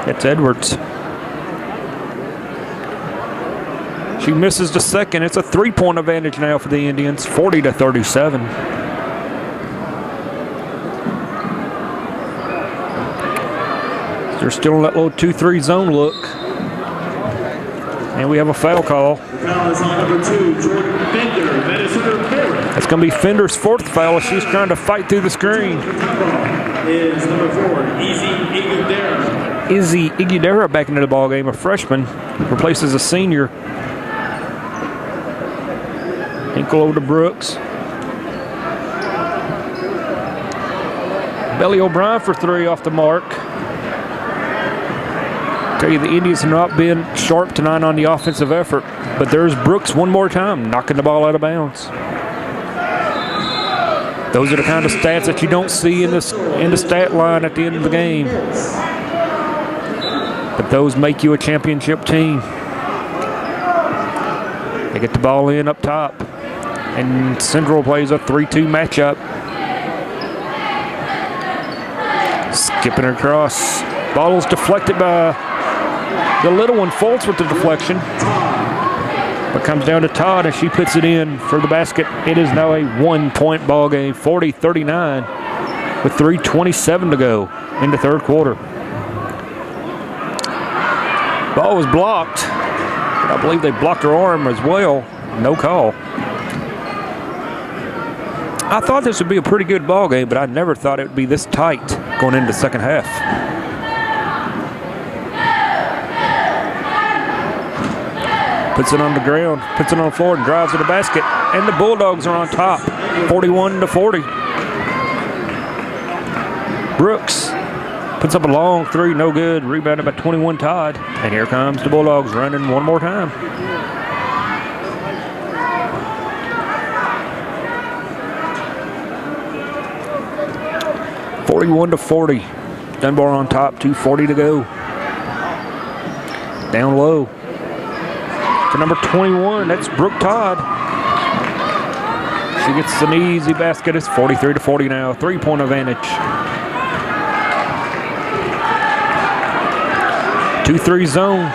Speaker 4: It's Edwards. She misses the second. It's a 3-point advantage now for the Indians, 40-37. They're still in that little 2-3 zone look. And we have a foul call.
Speaker 3: The foul is on number 2, Jordan Fender, Madison February.
Speaker 4: That's going to be Fender's 4th foul as she's trying to fight through the screen.
Speaker 3: Is number 4,
Speaker 4: Izzy Iguodera back into the ballgame, a freshman, replaces a senior. Hinkle over to Brooks. Belly O'Brien for 3 off the mark. Tell you, the Indians have not been sharp tonight on the offensive effort, but there's Brooks one more time, knocking the ball out of bounds. Those are the kind of stats that you don't see in the stat line at the end of the game. But those make you a championship team. They get the ball in up top, and Central plays a 3-2 matchup. Skipping across. Ball is deflected by the little one. Fultz with the deflection. But comes down to Todd, and she puts it in for the basket. It is now a 1-point ball game, 40-39, with 3:27 to go in the third quarter. Ball was blocked, but I believe they blocked her arm as well. No call. I thought this would be a pretty good ball game, but I never thought it would be this tight going into the second half. Puts it on the ground, puts it on the floor, and drives to the basket. And the Bulldogs are on top, 41-40. Brooks puts up a long 3, no good. Rebounded by 21 Todd. And here comes the Bulldogs running one more time. (41-40). Dunbar on top, 2:40 to go. Down low. For number 21, that's Brooke Todd. She gets an easy basket. It's 43-40 now. 3-point advantage. 2-3 zone.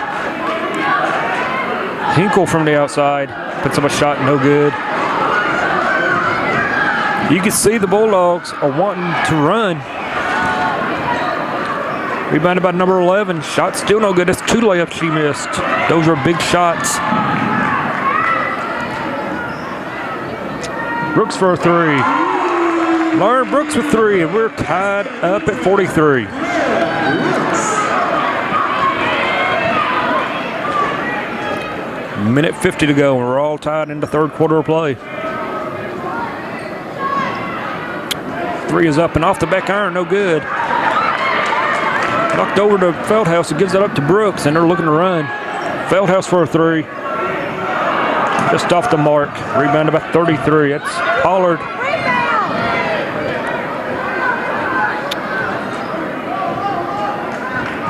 Speaker 4: Hinkle from the outside. Puts up a shot, no good. You can see the Bulldogs are wanting to run. Rebounded by number 11. Shot still no good. That's 2 layups she missed. Those are big shots. Brooks for a 3. Lauren Brooks with 3, and we're tied up at 43. Minute 50 to go, and we're all tied in the third quarter of play. 3 is up and off the back iron, no good. Knocked over to Feldhaus, who gives it up to Brooks, and they're looking to run. Feldhaus for a 3. Just off the mark. Rebounded by 33. It's Pollard.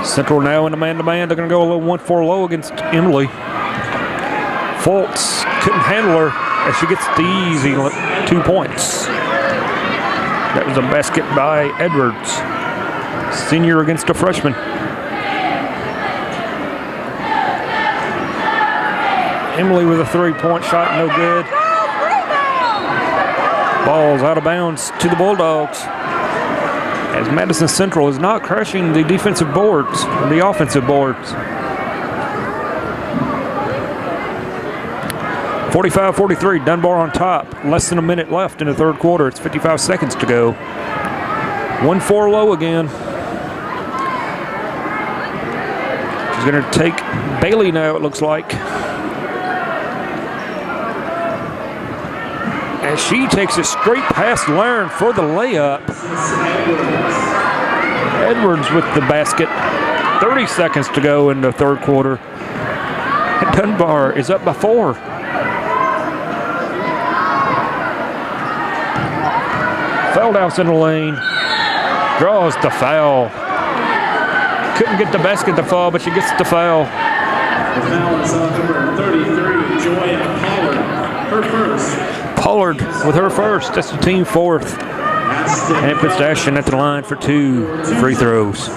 Speaker 4: Central now in the man-to-man. They're going to go a little 1-4 low against Emily. Fultz couldn't handle her as she gets the easy 2 points. That was a basket by Edwards. Senior against a freshman. Emily with a 3-point shot, no good. Ball's out of bounds to the Bulldogs, as Madison Central is not crushing the defensive boards, or the offensive boards. 45-43, Dunbar on top. Less than a minute left in the third quarter. It's 55 seconds to go. 1-4 low again. She's going to take Bailey now, it looks like. As she takes it straight past Lauren for the layup. Edwards with the basket. 30 seconds to go in the third quarter. And Dunbar is up by 4. Feldhaus in the lane. Draws the foul. Couldn't get the basket to fall, but she gets the foul.
Speaker 3: The foul is on number 33, Joy Pollard. Her first.
Speaker 4: Pollard with her first. That's the team 4th. And it puts Ashton at the line for 2 free throws.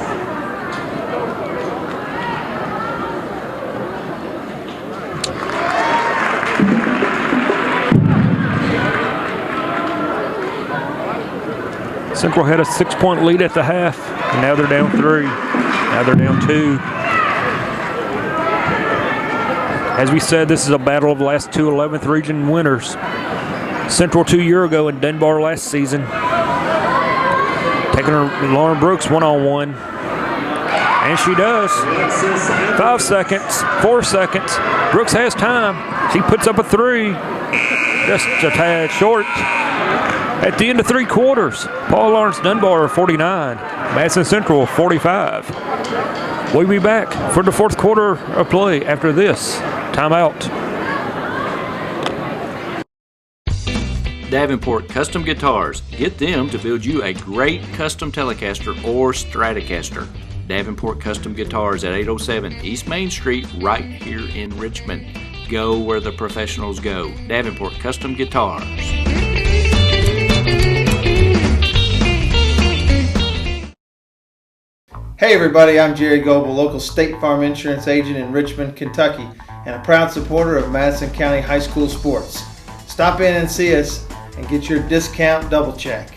Speaker 4: Central had a 6-point lead at the half, and now they're down 3. Now they're down 2. As we said, this is a battle of the last 2 11th region winners. Central 2 years ago and Dunbar last season. Taking Lauren Brooks one-on-one. And she does. 5 seconds, 4 seconds. Brooks has time. She puts up a 3. Just a tad short. At the end of 3 quarters, Paul Lawrence Dunbar 49, Madison Central 45. We'll be back for the 4th quarter of play after this timeout.
Speaker 1: Davenport Custom Guitars. Get them to build you a great custom Telecaster or Stratocaster. Davenport Custom Guitars at 807 East Main Street, right here in Richmond. Go where the professionals go. Davenport Custom Guitars.
Speaker 8: Hey everybody, I'm Jerry Goble, local State Farm Insurance agent in Richmond, Kentucky, and a proud supporter of Madison County High School sports. Stop in and see us and get your discount double check.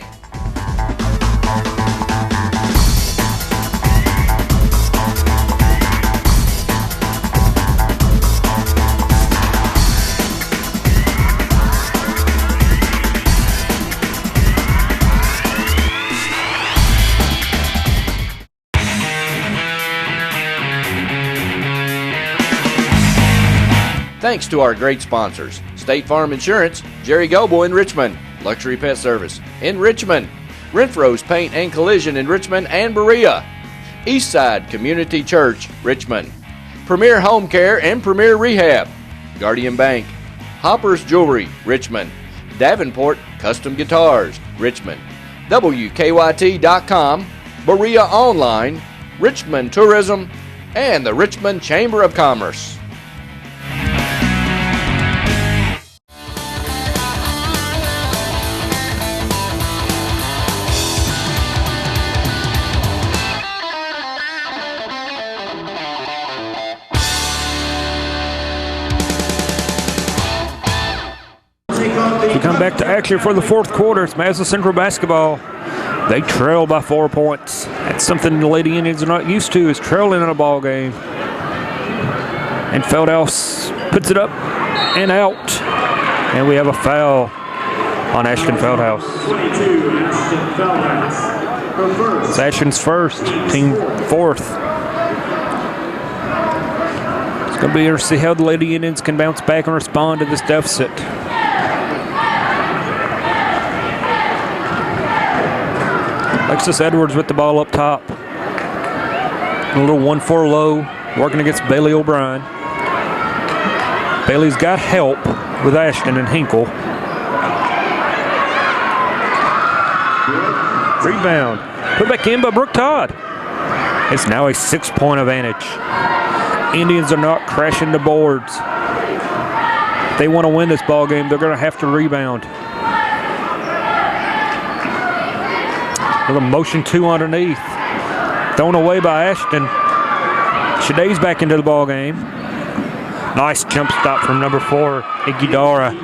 Speaker 1: Thanks to our great sponsors, State Farm Insurance, Jerry Goble in Richmond, Luxury Pet Service in Richmond, Renfro's Paint and Collision in Richmond and Berea, Eastside Community Church, Richmond, Premier Home Care and Premier Rehab, Guardian Bank, Hopper's Jewelry, Richmond, Davenport Custom Guitars, Richmond, WKYT.com, Berea Online, Richmond Tourism, and the Richmond Chamber of Commerce.
Speaker 4: We come back to action for the 4th quarter. It's Madison Central basketball. They trail by 4 points. That's something the Lady Indians are not used to, is trailing in a ball game. And Feldhouse puts it up and out. And we have a foul on Ashton Feldhouse. It's Ashton's first, team 4th. It's going to be interesting to see how the Lady Indians can bounce back and respond to this deficit. Alexis Edwards with the ball up top. A little 1-4 low, working against Bailey O'Brien. Bailey's got help with Ashton and Hinkle. Rebound. Put back in by Brooke Todd. It's now a 6-point advantage. Indians are not crashing the boards. If they want to win this ball game, they're going to have to rebound. With a motion 2 underneath. Thrown away by Ashton. Shade's back into the ball game. Nice jump stop from number 4, Iguodara.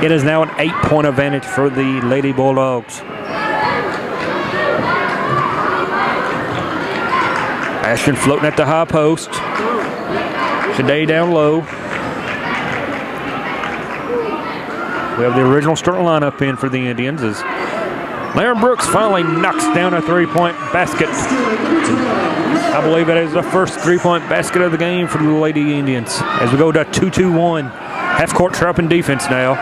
Speaker 4: It is now an 8-point advantage for the Lady Bulldogs. Ashton floating at the high post. Shade down low. We have the original starting lineup in for the Indians as Lauren Brooks finally knocks down a 3-point basket. I believe that is the first 3-point basket of the game for the Lady Indians. As we go to 2-2-1. Half-court trapping defense now.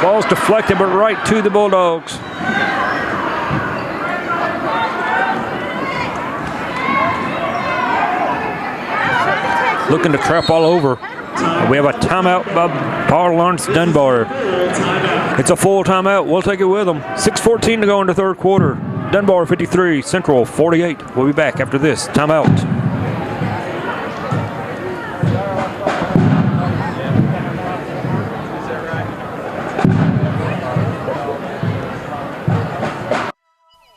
Speaker 4: Ball's deflected, but right to the Bulldogs. Looking to trap all over. We have a timeout by Paul Lawrence Dunbar. It's a full timeout. We'll take it with them. 6:14 to go in the 3rd quarter. Dunbar 53, Central 48. We'll be back after this timeout.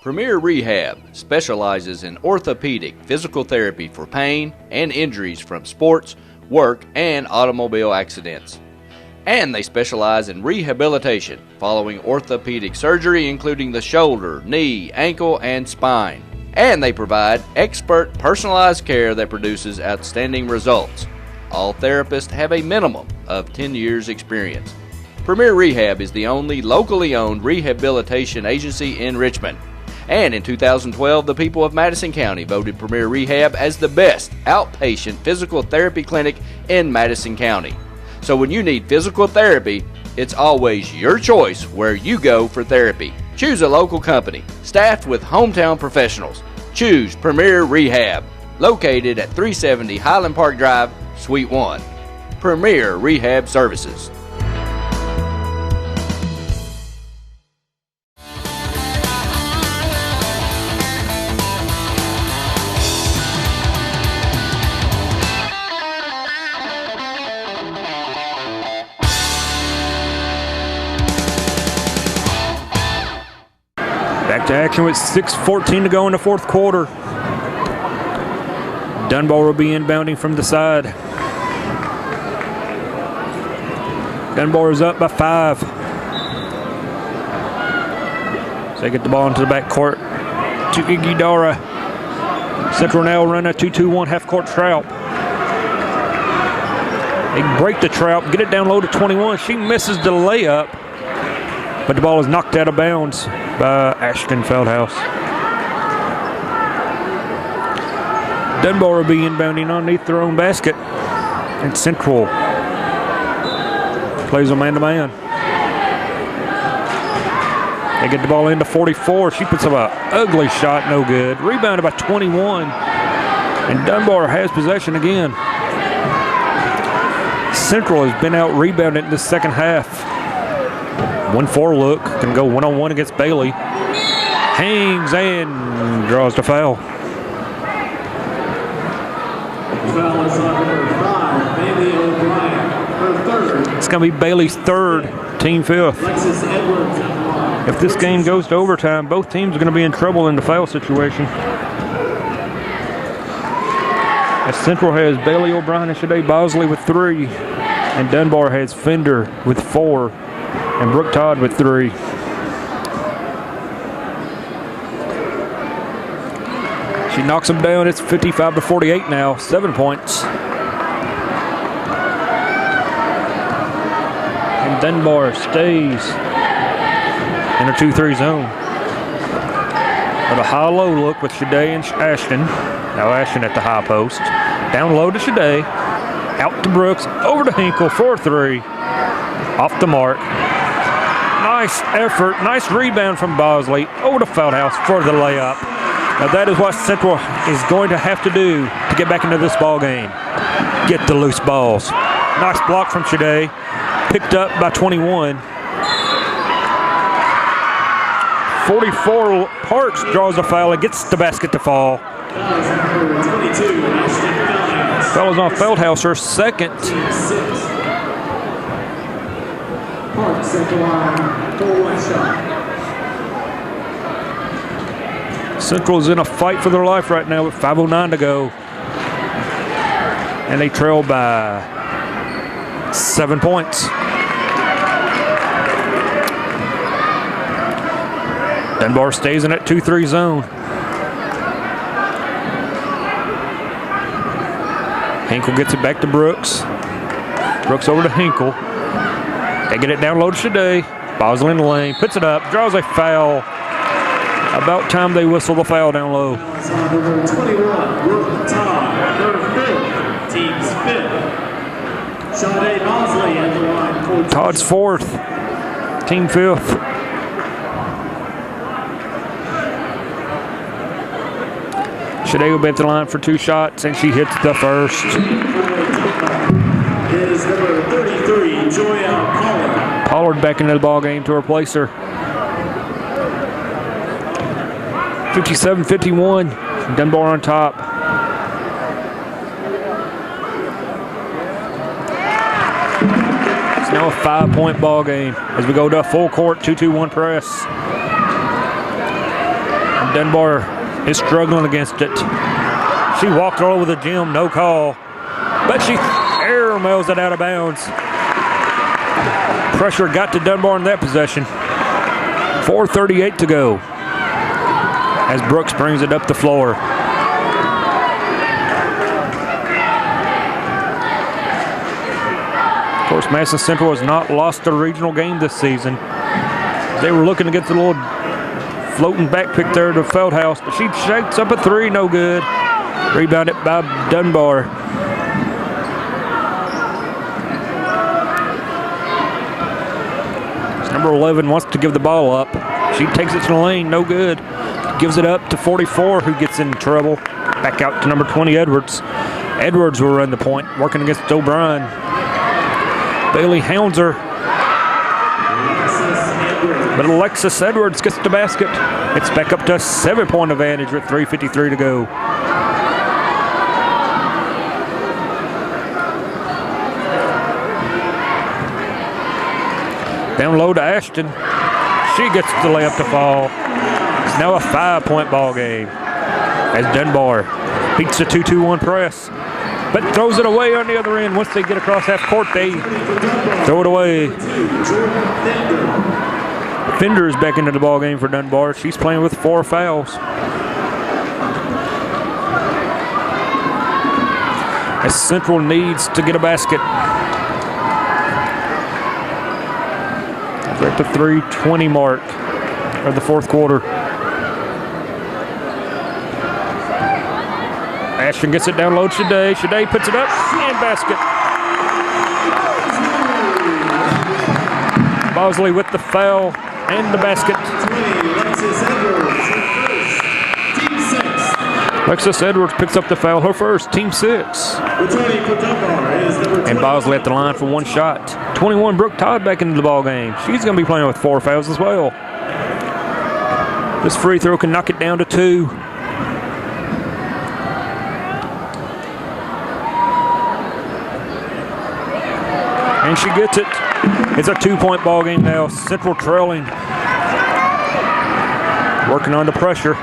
Speaker 1: Premier Rehab specializes in orthopedic physical therapy for pain and injuries from sports, work, and automobile accidents. And they specialize in rehabilitation following orthopedic surgery, including the shoulder, knee, ankle, and spine. And they provide expert personalized care that produces outstanding results. All therapists have a minimum of 10 years experience. Premier Rehab is the only locally owned rehabilitation agency in Richmond. And in 2012, the people of Madison County voted Premier Rehab as the best outpatient physical therapy clinic in Madison County. So when you need physical therapy, it's always your choice where you go for therapy. Choose a local company, staffed with hometown professionals. Choose Premier Rehab, located at 370 Highland Park Drive, Suite 1. Premier Rehab Services.
Speaker 4: Back to action with 6:14 to go in the fourth quarter. Dunbar will be inbounding from the side. Dunbar is up by 5. So they get the ball into the back court to Iggy Dara. Central now run a 2-2-1 half-court trap. They break the trap, get it down low to 21. She misses the layup, but the ball is knocked out of bounds by Ashton Feldhouse. Dunbar will be inbounding underneath their own basket. And Central plays a man-to-man. They get the ball into 44. She puts up an ugly shot, no good. Rebounded by 21. And Dunbar has possession again. Central has been out-rebounded in the second half. 1-4 look, can go one-on-one against Bailey. Hangs and draws the foul.
Speaker 3: Foul is on number 5, Bailey O'Brien, her third.
Speaker 4: It's going to be Bailey's third, team fifth.
Speaker 3: Alexis Edwards at the line.
Speaker 4: If this game goes to overtime, both teams are going to be in trouble in the foul situation. As Central has Bailey O'Brien and Shade Bosley with 3, and Dunbar has Fender with 4. And Brooke Todd with 3. She knocks them down. It's 55-48 now. 7 points. And Dunbar stays in a 2-3 zone. But a high-low look with Shade and Ashton. Now Ashton at the high post. Down low to Shade. Out to Brooks. Over to Hinkle for 3. Off the mark. Nice effort, nice rebound from Bosley. Over to Feldhouse for the layup. Now that is what Central is going to have to do to get back into this ball game. Get the loose balls. Nice block from Shade. Picked up by 21. 44, Parks draws a foul and gets the basket to fall. Foul is on Feldhouse, her second.
Speaker 3: Parks at the line for 1 shot.
Speaker 4: Central is in a fight for their life right now with 5:09 to go. And they trail by 7 points. Dunbar stays in that 2-3 zone. Hinkle gets it back to Brooks. Brooks over to Hinkle. They get it down low to Shade. Bosley in the lane, puts it up, draws a foul. About time they whistle the foul down low.
Speaker 3: Number 21, Brooke Todd, her 5th, team's 5th. Shade Bosley at the line for
Speaker 4: Todd's 4th, team 5th. Shade will be at the line for 2 shots, and she hits the first.
Speaker 3: It is number 33, Joya Pollard.
Speaker 4: Pollard back into the ball game to replace her. 57-51. Dunbar on top. It's now a 5-point ball game as we go to a full court 2-2-1 press. And Dunbar is struggling against it. She walked all over the gym, no call. But she air mails it out of bounds. Pressure got to Dunbar in that possession. 4:38 to go as Brooks brings it up the floor. Of course, Madison Central has not lost a regional game this season. They were looking to get the little floating back pick there to Feldhouse, but she shakes up a three, no good. Rebounded by Dunbar. Number 11 wants to give the ball up. She takes it to the lane, no good. Gives it up to 44, who gets in trouble. Back out to number 20, Edwards. Edwards will run the point, working against O'Brien. Bailey hounds her. But Alexis Edwards gets the basket. It's back up to a 7-point advantage with 3:53 to go. Down low to Ashton. She gets the layup to fall. It's now a 5-point ball game as Dunbar beats the 2-2-1 press, but throws it away on the other end. Once they get across half court, they throw it away. Fender is back into the ball game for Dunbar. She's playing with 4 fouls. As Central needs to get a basket. We're at the 3:20 mark of the fourth quarter. Ashton gets it down low to Shade. Shade puts it up and basket. Bosley with the foul and the basket. Alexis Edwards picks up the foul, her first, team 6. And Bosley at the line for 1 shot. 21, Brooke Todd back into the ball game. She's going to be playing with 4 fouls as well. This free throw can knock it down to 2. And she gets it. It's a 2-point ball game now. Central trailing. Working under pressure.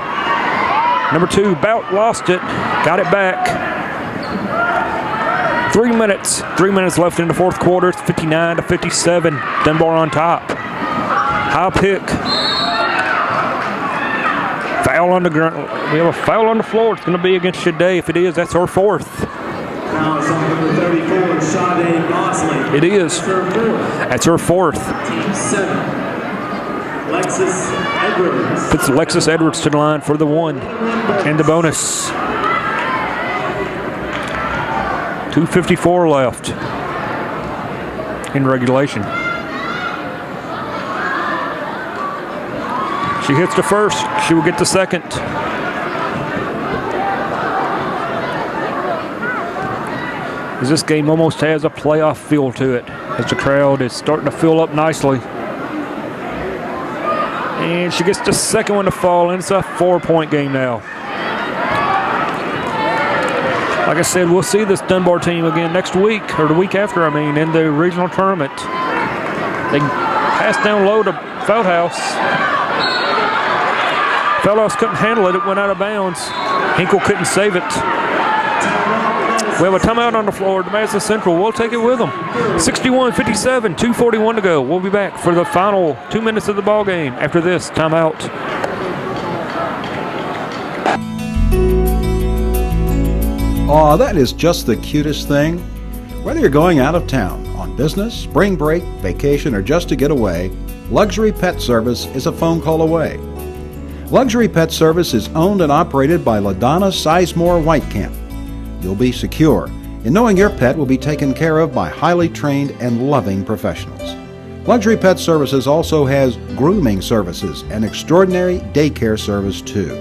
Speaker 4: Number 2, Bout lost it. Got it back. 3 minutes. 3 minutes left in the fourth quarter. It's 59-57. Dunbar on top. High pick. Foul on the ground. We have a foul on the floor. It's going to be against Shade. If it is, that's her 4th.
Speaker 3: Now it's on number 34, Shade Bosley.
Speaker 4: It is. That's her 4th.
Speaker 3: Team 7, Alexis Edwards.
Speaker 4: Puts Alexis Edwards to the line for the 1 and the bonus. 2:54 left in regulation. She hits the first. She will get the second. As this game almost has a playoff feel to it, as the crowd is starting to fill up nicely. And she gets the second one to fall, and it's a 4-point game now. Like I said, we'll see this Dunbar team again next week, or the week after, in the regional tournament. They passed down low to Feldhouse. Feldhouse couldn't handle it. It went out of bounds. Hinkle couldn't save it. We have a timeout on the floor. Madison Central will take it with them. 61-57, 2:41 to go. We'll be back for the final 2 minutes of the ball game after this timeout.
Speaker 12: Aw, that is just the cutest thing. Whether you're going out of town, on business, spring break, vacation, or just to get away, Luxury Pet Service is a phone call away. Luxury Pet Service is owned and operated by LaDonna Sizemore Whitecamp. You'll be secure in knowing your pet will be taken care of by highly trained and loving professionals. Luxury Pet Services also has grooming services and extraordinary daycare service too.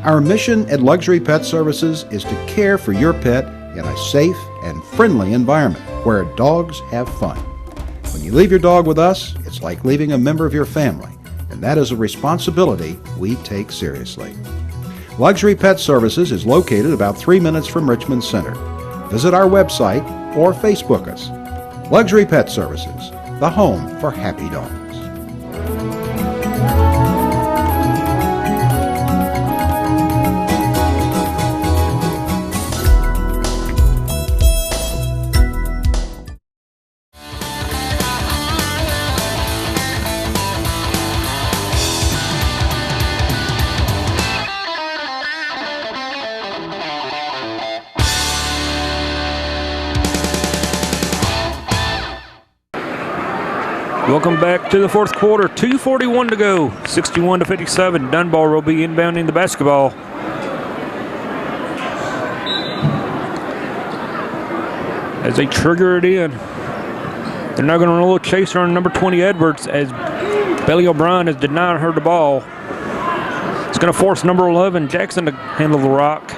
Speaker 12: Our mission at Luxury Pet Services is to care for your pet in a safe and friendly environment where dogs have fun. When you leave your dog with us, it's like leaving a member of your family, and that is a responsibility we take seriously. Luxury Pet Services is located about 3 minutes from Richmond Center. Visit our website or Facebook us. Luxury Pet Services, the home for happy dogs.
Speaker 4: Welcome back to the fourth quarter. 2:41 to go. 61-57. Dunbar will be inbounding the basketball. As they trigger it in. They're now going to run a little chaser on number 20 Edwards as Bailey O'Brien is denying her the ball. It's going to force number 11 Jackson to handle the rock.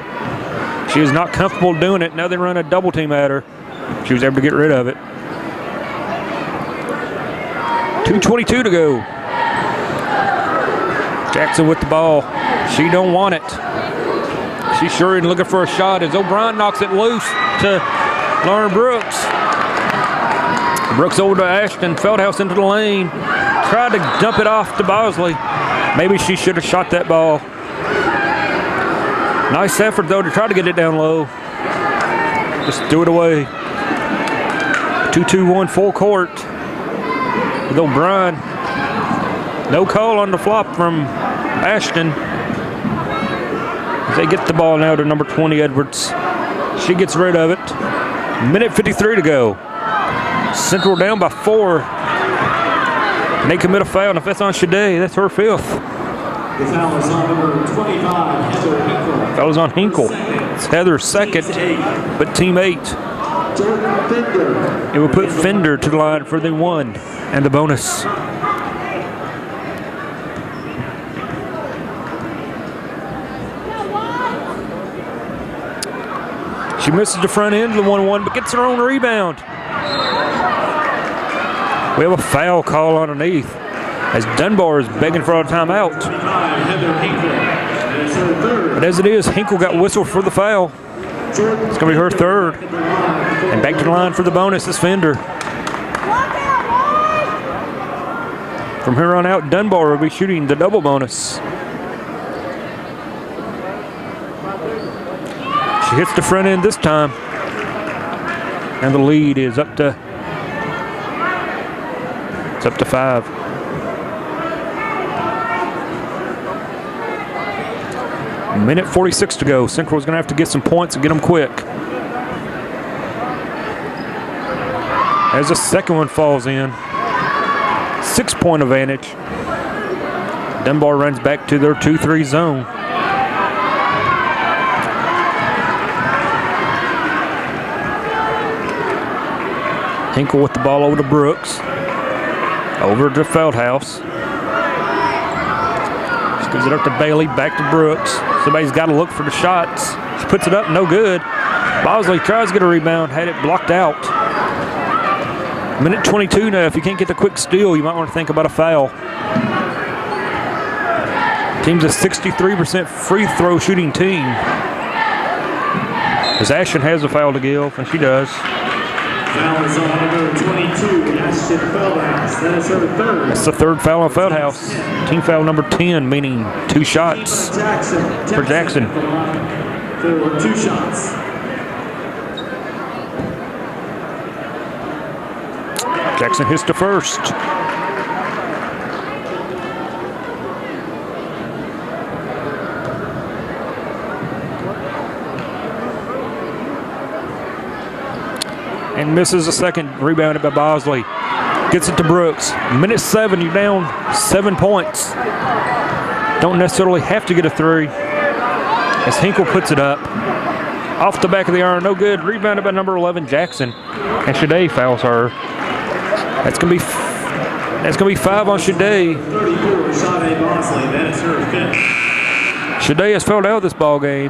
Speaker 4: She is not comfortable doing it. Now they run a double team at her. She was able to get rid of it. 2:22 to go. Jackson with the ball. She don't want it. She's sure in looking for a shot as O'Brien knocks it loose to Lauren Brooks. Brooks over to Ashton. Feldhouse into the lane. Tried to dump it off to Bosley. Maybe she should have shot that ball. Nice effort, though, to try to get it down low. Just threw it away. 2-2-1 full court with O'Brien. No call on the flop from Ashton. They get the ball now to number 20 Edwards. She gets rid of it. Minute 53 to go. Central down by 4. And they commit a foul, and if that's on Shade, that's her 5th.
Speaker 3: The foul is on number 25, Heather Hinkle.
Speaker 4: Foul is on Hinkle. It's Heather's 2nd, but team 8. It will put Fender to the line for the 1 and the bonus. She misses the front end of the 1-1, but gets her own rebound. We have a foul call underneath as Dunbar is begging for a timeout. But as it is, Hinkle got whistled for the foul. It's going to be her 3rd. And back to the line for the bonus is Fender. From here on out, Dunbar will be shooting the double bonus. She hits the front end this time. And the lead is up to 5. Minute 46 to go. Central's going to have to get some points and get them quick. As the second one falls in. 6-point advantage. Dunbar runs back to their 2-3 zone. Hinkle with the ball over to Brooks. Over to Feldhouse. She gives it up to Bailey, back to Brooks. Somebody's got to look for the shots. She puts it up, no good. Bosley tries to get a rebound, had it blocked out. Minute 22 now. If you can't get the quick steal, you might want to think about a foul. Team's a 63% free throw shooting team. As Ashton has a foul to give, and she does.
Speaker 3: Foul is on number 22, Ashton Feldhouse. That is her 3rd.
Speaker 4: That's the 3rd foul on Feldhouse. Team foul number 10, meaning 2 shots for Jackson.
Speaker 3: For 2 shots.
Speaker 4: Jackson hits the first. And misses a second, rebounded by Bosley. Gets it to Brooks. Minute 7, you're down 7 points. Don't necessarily have to get a 3. As Hinkle puts it up. Off the back of the iron, no good. Rebounded by number 11, Jackson. And Shade fouls her. That's gonna be 5 on Shade.
Speaker 3: 34, Shade Bosley. That is her 5th.
Speaker 4: Shade has fouled out this ball game.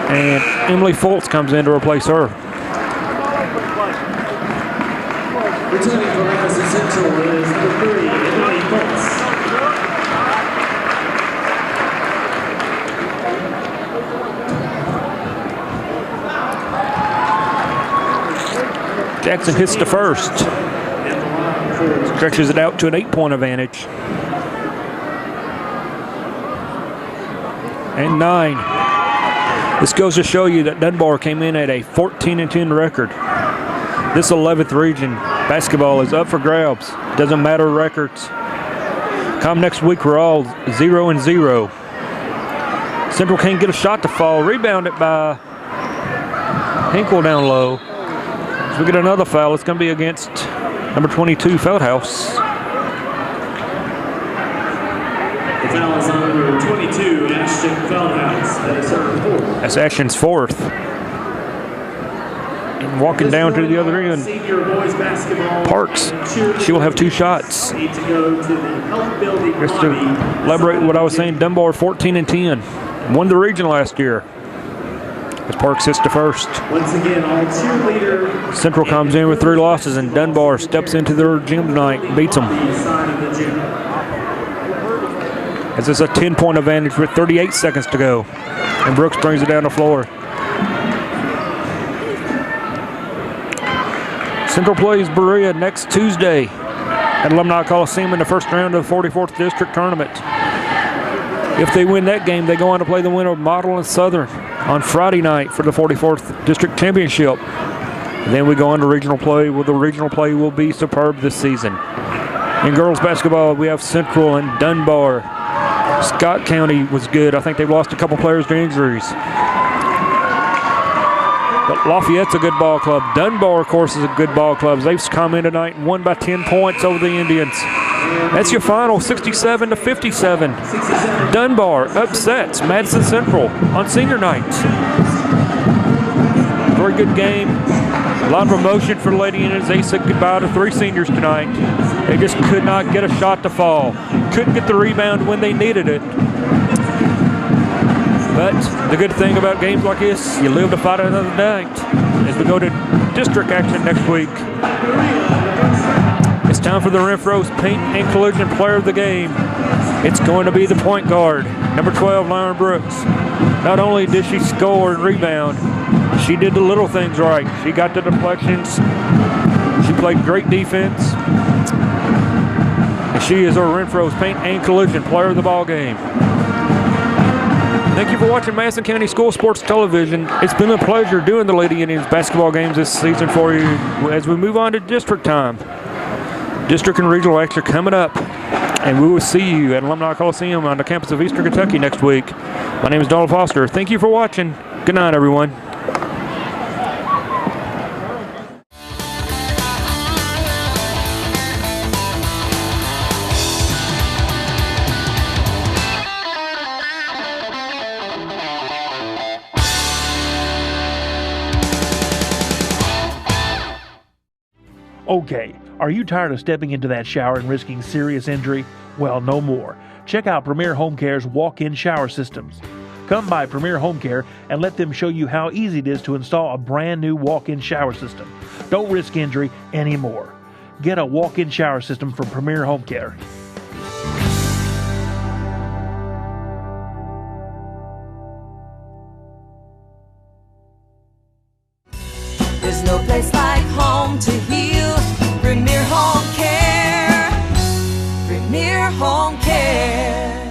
Speaker 4: And Emily Fultz comes in to replace her.
Speaker 3: Returning for Madison Central is number 3, Emily Fultz.
Speaker 4: Jackson hits the first. Stretches it out to an 8-point advantage. And 9. This goes to show you that Dunbar came in at a 14-10 record. This 11th region basketball is up for grabs. Doesn't matter records. Come next week, we're all 0-0. Central can't get a shot to fall. Rebounded by Hinkle down low. So we get another foul. It's going to be against number 22, Feldhouse.
Speaker 3: The foul is on number 22, Ashton Feldhouse. That is her fourth.
Speaker 4: That's Ashton's fourth. And walking down to the other end,
Speaker 3: Senior boys basketball.
Speaker 4: Parks. She will have 2 shots.
Speaker 3: Need to go to the health building
Speaker 4: Just to elaborate what I was saying, Dunbar 14-10. Won the region last year. As Parks hits the first.
Speaker 3: Once again, all cheerleader.
Speaker 4: Central comes in with 3 losses, and Dunbar steps into their gym tonight and beats them. As it's a 10-point advantage with 38 seconds to go. And Brooks brings it down the floor. Central plays Berea next Tuesday at Alumni Coliseum in the first round of the 44th District Tournament. If they win that game, they go on to play the winner of Model and Southern on Friday night for the 44th District Championship. And then we go on to regional play, where the regional play will be superb this season. In girls basketball, we have Central and Dunbar. Scott County was good. I think they've lost a couple players to injuries. But Lafayette's a good ball club. Dunbar, of course, is a good ball club. They've come in tonight and won by 10 points over the Indians. That's your final, 67-57. Dunbar upsets Madison Central on senior night. Very good game. A lot of emotion for the Lady Indians. They said goodbye to 3 seniors tonight. They just could not get a shot to fall. Couldn't get the rebound when they needed it. But the good thing about games like this, you live to fight another night. As we go to district action next week. It's time for the Renfro's Paint and Collision Player of the Game. It's going to be the point guard, number 12, Lauren Brooks. Not only did she score and rebound, she did the little things right. She got the deflections. She played great defense. And she is our Renfro's Paint and Collision Player of the Ball Game. Thank you for watching Madison County School Sports Television. It's been a pleasure doing the Lady Indians basketball games this season for you as we move on to district time. District and regional action coming up, and we will see you at Alumni Coliseum on the campus of Eastern Kentucky next week. My name is Donald Foster. Thank you for watching. Good night, everyone.
Speaker 5: Okay, are you tired of stepping into that shower and risking serious injury? Well, no more. Check out Premier Home Care's walk-in shower systems. Come by Premier Home Care and let them show you how easy it is to install a brand new walk-in shower system. Don't risk injury anymore. Get a walk-in shower system from Premier Home Care.
Speaker 6: There's no place like home to heal. Premier Home Care. Premier Home Care.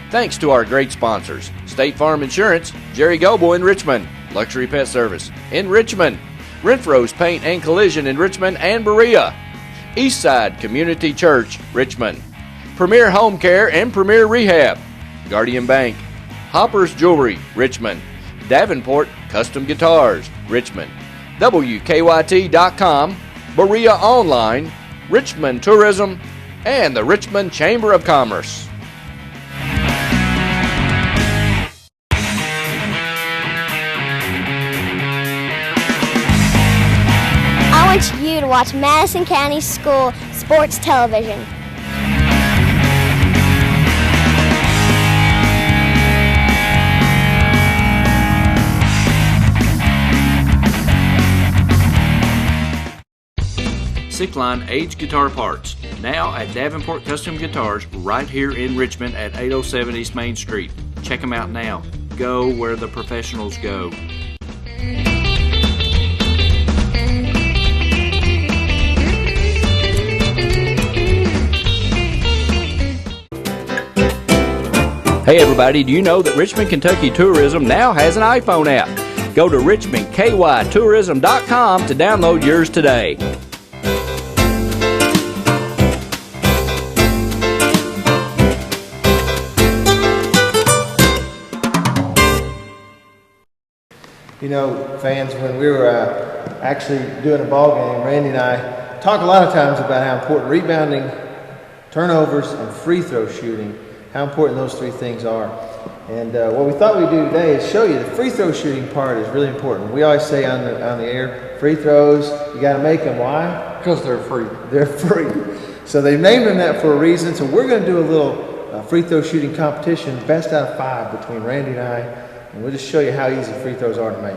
Speaker 1: Thanks to our great sponsors: State Farm Insurance, Jerry Goble in Richmond, Luxury Pet Service in Richmond, Renfro's Paint and Collision in Richmond and Berea, Eastside Community Church, Richmond, Premier Home Care and Premier Rehab, Guardian Bank, Hopper's Jewelry, Richmond, Davenport Custom Guitars, Richmond, WKYT.com, Berea Online, Richmond Tourism, and the Richmond Chamber of Commerce.
Speaker 7: I want you to watch Madison County School Sports Television.
Speaker 1: Sickline Aged Guitar Parts, now at Davenport Custom Guitars, right here in Richmond at 807 East Main Street. Check them out now. Go where the professionals go. Hey everybody, do you know that Richmond, Kentucky Tourism now has an iPhone app? Go to richmondkytourism.com to download yours today.
Speaker 8: You know, fans, when we were actually doing a ball game, Randy and I talk a lot of times about how important rebounding, turnovers, and free throw shooting, how important those three things are. And what we thought we'd do today is show you the free throw shooting part is really important. We always say on the air, free throws, you got to make them. Why?
Speaker 13: Because they're free.
Speaker 8: They're free. So they've named them that for a reason. So we're going to do a little free throw shooting competition, best out of 5 between Randy and I, and we'll just show you how easy free throws are to make.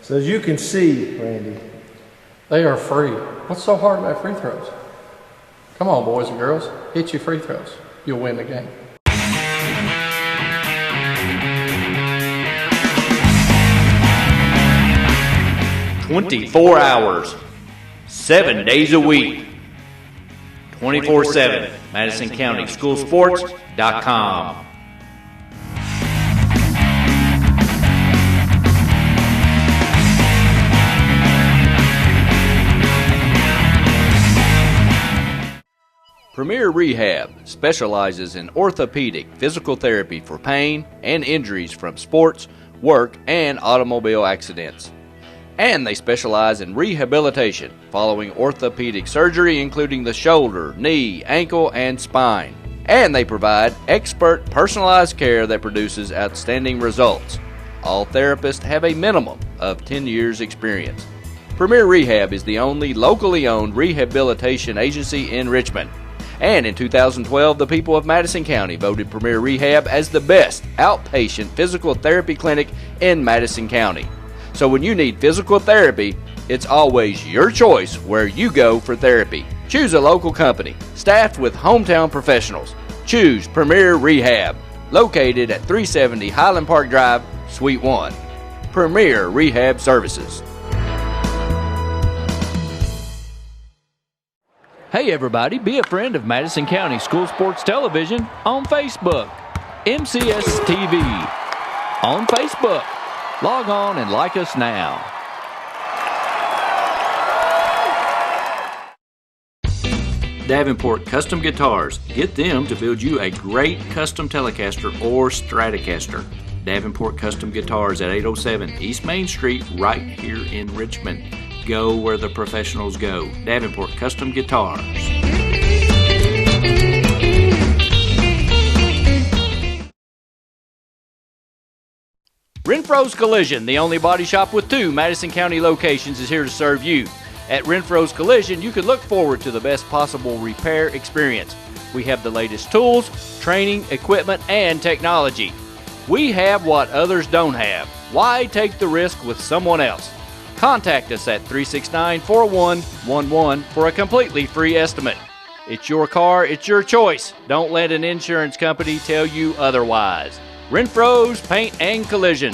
Speaker 8: So as you can see, Randy,
Speaker 13: they are free. What's so hard about free throws? Come on, boys and girls, hit your free throws. You'll win the game.
Speaker 1: 24 hours, 7 days a week, 24/7, MadisonCountySchoolSports.com. Premier Rehab specializes in orthopedic physical therapy for pain and injuries from sports, work, and automobile accidents. And they specialize in rehabilitation following orthopedic surgery, including the shoulder, knee, ankle, and spine. And they provide expert personalized care that produces outstanding results. All therapists have a minimum of 10 years experience. Premier Rehab is the only locally owned rehabilitation agency in Richmond. And in 2012, the people of Madison County voted Premier Rehab as the best outpatient physical therapy clinic in Madison County. So when you need physical therapy, it's always your choice where you go for therapy. Choose a local company, staffed with hometown professionals. Choose Premier Rehab, located at 370 Highland Park Drive, Suite 1. Premier Rehab Services. Hey everybody, be a friend of Madison County School Sports Television on Facebook. MCS TV on Facebook. Log on and like us now. Davenport Custom Guitars. Get them to build you a great custom Telecaster or Stratocaster. Davenport Custom Guitars at 807 East Main Street, right here in Richmond. Go where the professionals go. Davenport Custom Guitars. Renfro's Collision, the only body shop with 2 Madison County locations, is here to serve you. At Renfro's Collision, you can look forward to the best possible repair experience. We have the latest tools, training, equipment, and technology. We have what others don't have. Why take the risk with someone else? Contact us at 369-4111 for a completely free estimate. It's your car, it's your choice. Don't let an insurance company tell you otherwise. Renfro's Paint and Collision.